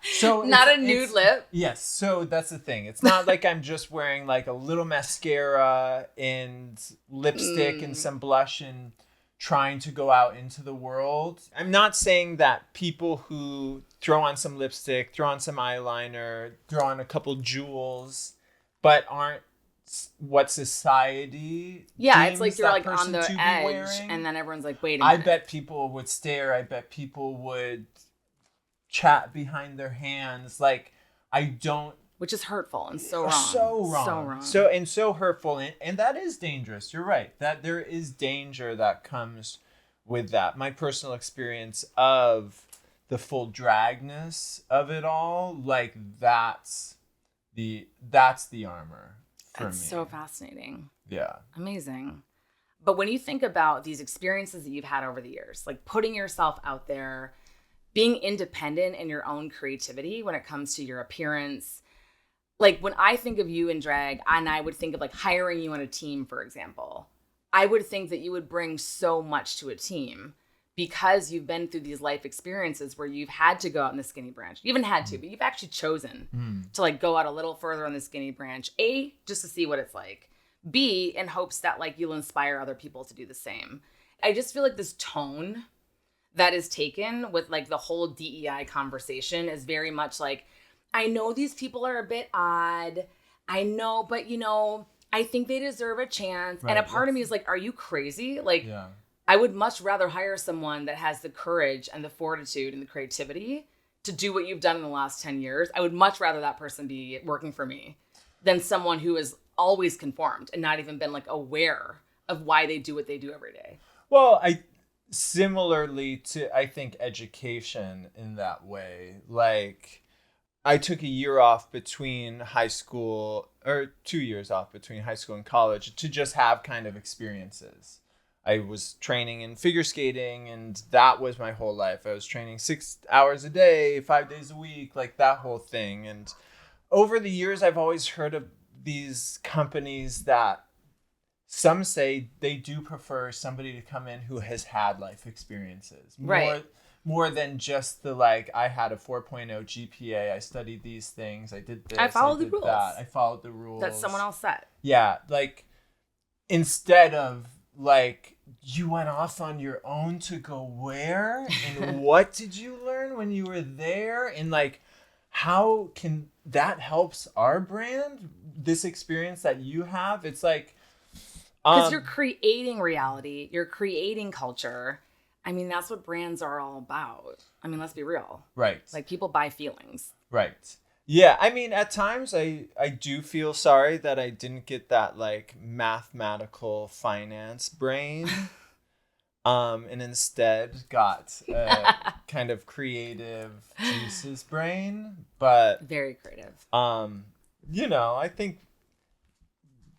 So not a nude lip. Yes. So that's the thing. It's not like I'm just wearing like a little mascara and lipstick and some blush and trying to go out into the world. I'm not saying that people who throw on some lipstick, throw on some eyeliner, throw on a couple jewels, but aren't what society it's like you're like on the edge and then everyone's like, wait a minute. I bet people would stare. I bet people would chat behind their hands. Like, I don't... Which is hurtful and so wrong. So wrong. So hurtful. And that is dangerous. You're right. That there is danger that comes with that. My personal experience of the full dragness of it all, like that's the armor for me. That's so fascinating. Yeah. Amazing. But when you think about these experiences that you've had over the years, like putting yourself out there, being independent in your own creativity when it comes to your appearance. Like when I think of you in drag and I would think of like hiring you on a team, for example, I would think that you would bring so much to a team because you've been through these life experiences where you've had to go out in the skinny branch. You haven't had to, but you've actually chosen to like go out a little further on the skinny branch. A, just to see what it's like. B, in hopes that like you'll inspire other people to do the same. I just feel like this tone that is taken with like the whole DEI conversation is very much like, I know these people are a bit odd. I know, but I think they deserve a chance. Right. And a part of me is like, are you crazy? Like, I would much rather hire someone that has the courage and the fortitude and the creativity to do what you've done in the last 10 years. I would much rather that person be working for me than someone who has always conformed and not even been like aware of why they do what they do every day. Well, similarly to, I think, education in that way. Like, I took a year off between high school, or 2 years off between high school and college to just have kind of experiences. I was training in figure skating, and that was my whole life. I was training 6 hours a day, 5 days a week, like that whole thing. And over the years, I've always heard of these companies that some say they do prefer somebody to come in who has had life experiences. Right. More than just the like, I had a 4.0 GPA, I studied these things, I did this, I followed the rules. I followed the rules. That someone else set. Yeah, like, instead of like, you went off on your own to go where? And what did you learn when you were there? And like, how can that helps our brand? This experience that you have, it's like, Because you're creating reality, you're creating culture. I mean, that's what brands are all about. I mean, let's be real. Right. Like, people buy feelings. Right. Yeah, I mean, at times I do feel sorry that I didn't get that like mathematical finance brain, and instead got a kind of creative juices brain. But very creative. I think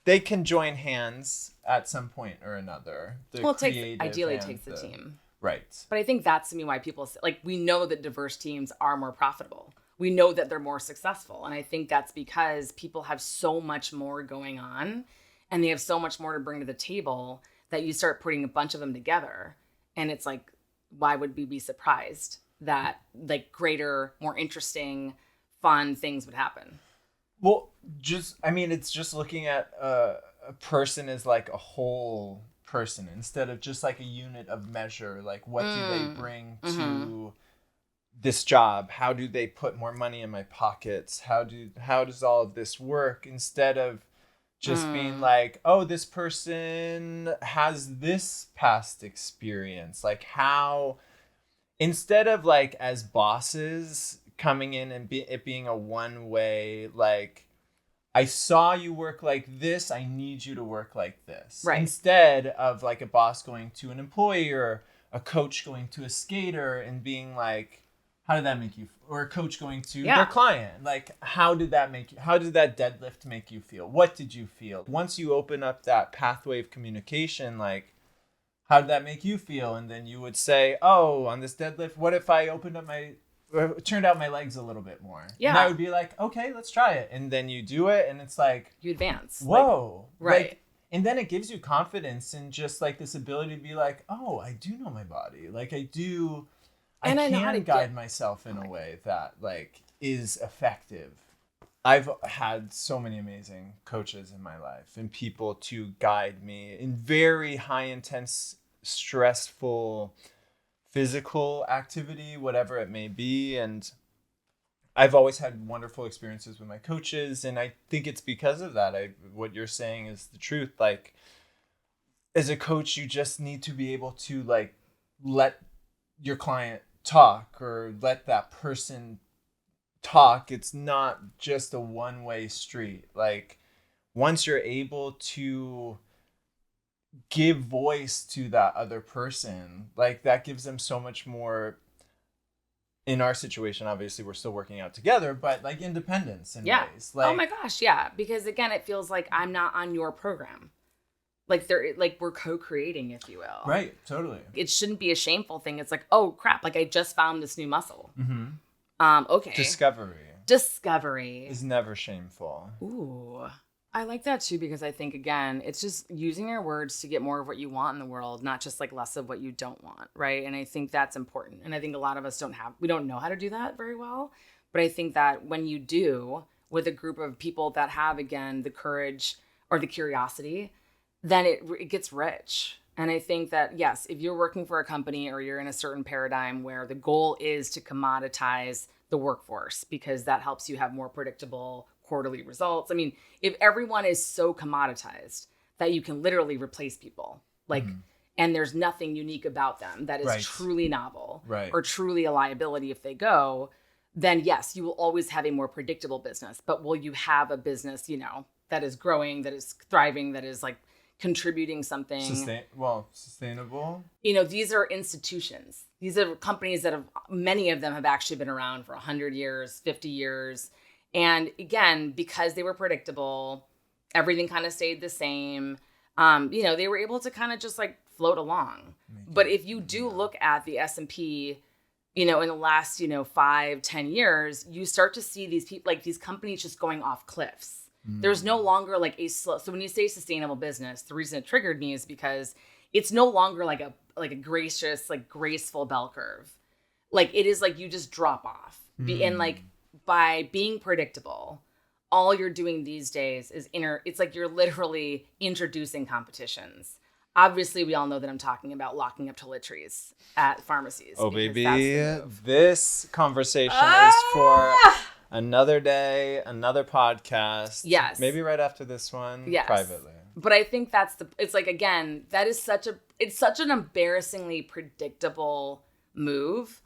they can join hands at some point or another. Ideally, it takes the team. Right. But I think that's to me why people like, we know that diverse teams are more profitable. We know that they're more successful. And I think that's because people have so much more going on and they have so much more to bring to the table that you start putting a bunch of them together. And it's like, why would we be surprised that like greater, more interesting, fun things would happen? Well, it's just looking at a person as like a whole person instead of just like a unit of measure. Like, what do they bring to this job? How do they put more money in my pockets? How does all of this work? Instead of just being like, oh, this person has this past experience. Like, how, instead of like as bosses coming in and it being a one way, like, I saw you work like this, I need you to work like this. Right. Instead of like a boss going to an employee or a coach going to a skater and being like, how did that make you? Or a coach going to their client. Like, how did that deadlift make you feel? What did you feel? Once you open up that pathway of communication, like, how did that make you feel? And then you would say, oh, on this deadlift, what if I turned out my legs a little bit more? Yeah. And I would be like, okay, let's try it. And then you do it and it's like, you advance. Whoa. Like, right. Like, and then it gives you confidence and just like this ability to be like, oh, I do know my body. Like, I can guide myself in a way that like is effective. I've had so many amazing coaches in my life and people to guide me in very high intense, stressful physical activity, whatever it may be. And I've always had wonderful experiences with my coaches. And I think it's because of that. What you're saying is the truth. Like, as a coach, you just need to be able to like let your client talk or let that person talk. It's not just a one-way street. Like, once you're able to give voice to that other person, like, that gives them so much more. In our situation, obviously we're still working out together, but like independence in ways. Like, oh my gosh, yeah. Because again, it feels like I'm not on your program. Like, we're co-creating, if you will. Right, totally. It shouldn't be a shameful thing. It's like, oh crap, like I just found this new muscle. Okay. Discovery is never shameful. Ooh. I like that too, because I think, again, it's just using your words to get more of what you want in the world, not just like less of what you don't want, right? And I think that's important. And I think a lot of us we don't know how to do that very well. But I think that when you do, with a group of people that have, again, the courage or the curiosity, then it gets rich. And I think that, yes, if you're working for a company or you're in a certain paradigm where the goal is to commoditize the workforce because that helps you have more predictable quarterly results. I mean, if everyone is so commoditized that you can literally replace people, like, and there's nothing unique about them that is truly novel or truly a liability if they go, then yes, you will always have a more predictable business. But will you have a business, that is growing, that is thriving, that is like contributing something sustainable? These are institutions. These are companies that many of them have actually been around for 100 years, 50 years. And again, because they were predictable, everything kind of stayed the same. They were able to kind of just like float along. But if you do look at the S&P, in the last, 5-10 years, you start to see these people, like these companies just going off cliffs. There's no longer like so when you say sustainable business, the reason it triggered me is because it's no longer like a gracious, like graceful bell curve. Like, it is like you just drop off. And like, by being predictable, all you're doing these days is it's like you're literally introducing competitions. Obviously, we all know that I'm talking about locking up toiletries at pharmacies. Oh, baby, this conversation is for another day, another podcast. Yes. Maybe right after this one. Yes. Privately. But I think it's like, again, it's such an embarrassingly predictable move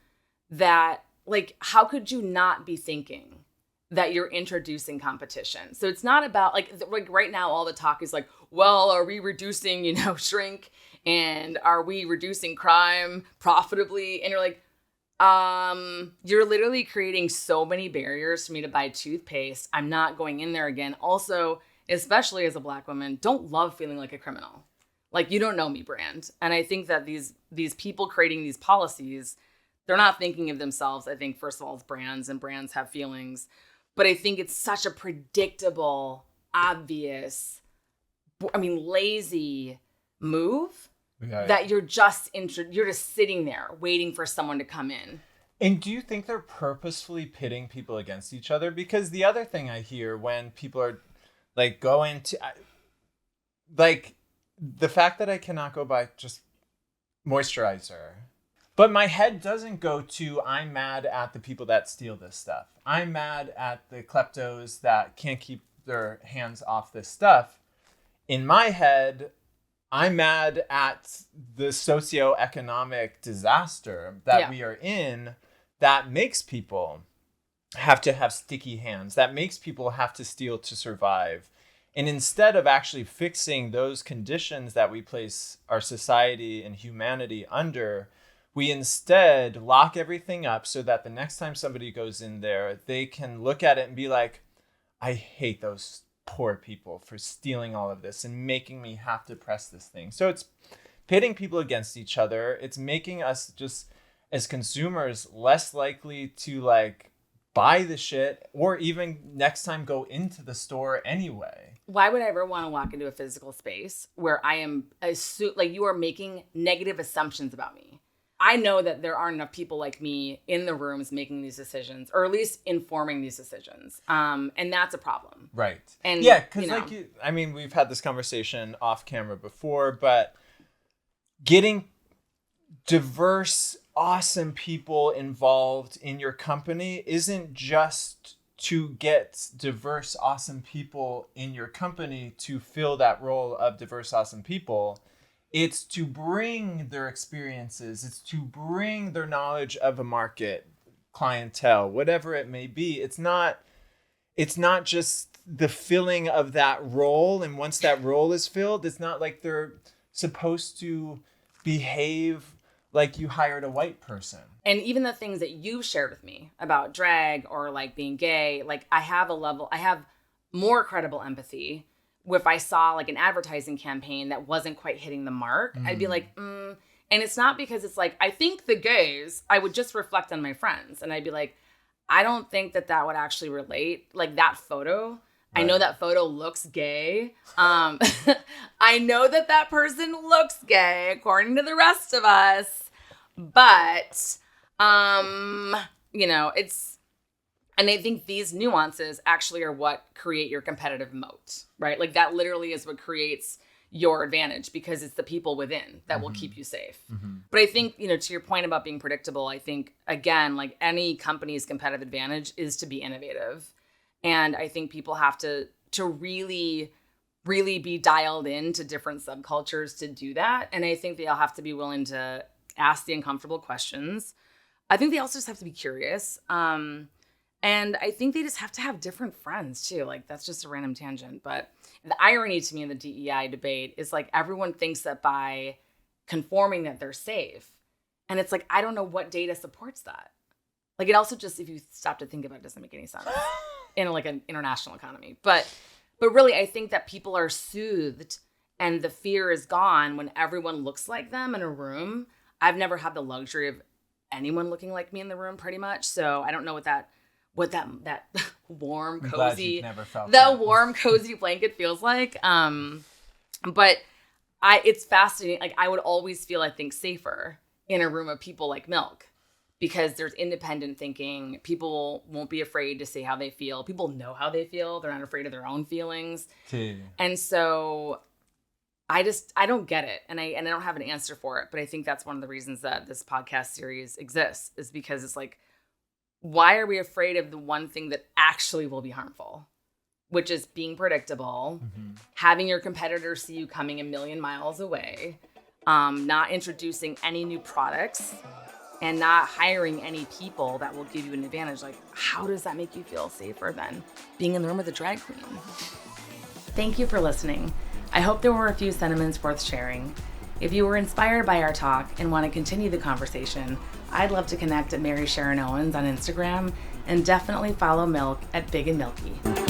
that, like, how could you not be thinking that you're introducing competition? So it's not about like right now, all the talk is like, well, are we reducing, shrink, and are we reducing crime profitably? And you're like, you're literally creating so many barriers for me to buy toothpaste. I'm not going in there again. Also, especially as a Black woman, don't love feeling like a criminal. Like, you don't know me, brand. And I think that these people creating these policies, they're not thinking of themselves. I think, first of all, as brands, and brands have feelings. But I think it's such a predictable, obvious, lazy move that you're just sitting there waiting for someone to come in. And do you think they're purposefully pitting people against each other? Because the other thing I hear when people are like going to, like, the fact that I cannot go buy just moisturizer, but my head doesn't go to, I'm mad at the people that steal this stuff. I'm mad at the kleptos that can't keep their hands off this stuff. In my head, I'm mad at the socioeconomic disaster that we are in that makes people have to have sticky hands, that makes people have to steal to survive. And instead of actually fixing those conditions that we place our society and humanity under, we instead lock everything up so that the next time somebody goes in there, they can look at it and be like, I hate those poor people for stealing all of this and making me have to press this thing. So it's pitting people against each other. It's making us just, as consumers, less likely to like buy the shit or even next time go into the store anyway. Why would I ever want to walk into a physical space where I am like you are making negative assumptions about me? I know that there aren't enough people like me in the rooms making these decisions, or at least informing these decisions. And that's a problem. Right. And yeah, because we've had this conversation off camera before, but getting diverse, awesome people involved in your company isn't just to get diverse, awesome people in your company to fill that role of diverse, awesome people. It's to bring their experiences. It's to bring their knowledge of a market, clientele, whatever it may be. It's not just the filling of that role. And once that role is filled, it's not like they're supposed to behave like you hired a white person. And even the things that you've shared with me about drag or like being gay, like I have more credible empathy. If I saw like an advertising campaign that wasn't quite hitting the mark, I'd be like, And it's not because it's like, I think the gays, I would just reflect on my friends. And I'd be like, I don't think that would actually relate. Like that photo, right. I know that photo looks gay. I know that person looks gay according to the rest of us. But, it's, and I think these nuances actually are what create your competitive moat, right? Like that literally is what creates your advantage because it's the people within that will keep you safe. Mm-hmm. But I think, to your point about being predictable, I think, again, like any company's competitive advantage is to be innovative. And I think people have to really, really be dialed into different subcultures to do that. And I think they all have to be willing to ask the uncomfortable questions. I think they also just have to be curious. And I think they just have to have different friends too. Like that's just a random tangent. But the irony to me in the DEI debate is like everyone thinks that by conforming that they're safe. And it's like, I don't know what data supports that. Like it also just, if you stop to think about it, doesn't make any sense in like an international economy. But really, I think that people are soothed and the fear is gone when everyone looks like them in a room. I've never had the luxury of anyone looking like me in the room pretty much. So I don't know what that warm, cozy, warm, cozy blanket feels like. But it's fascinating. Like I would always feel, I think, safer in a room of people like Milk because there's independent thinking. People won't be afraid to say how they feel. People know how they feel. They're not afraid of their own feelings. And so I don't get it. And I don't have an answer for it. But I think that's one of the reasons that this podcast series exists is because it's like, why are we afraid of the one thing that actually will be harmful? which is being predictable, having your competitors see you coming a million miles away, not introducing any new products, and not hiring any people that will give you an advantage. Like, how does that make you feel safer than being in the room with a drag queen? Thank you for listening. I hope there were a few sentiments worth sharing. If you were inspired by our talk and want to continue the conversation, I'd love to connect at Marysharon Owens on Instagram, and definitely follow Milk at Big and Milky.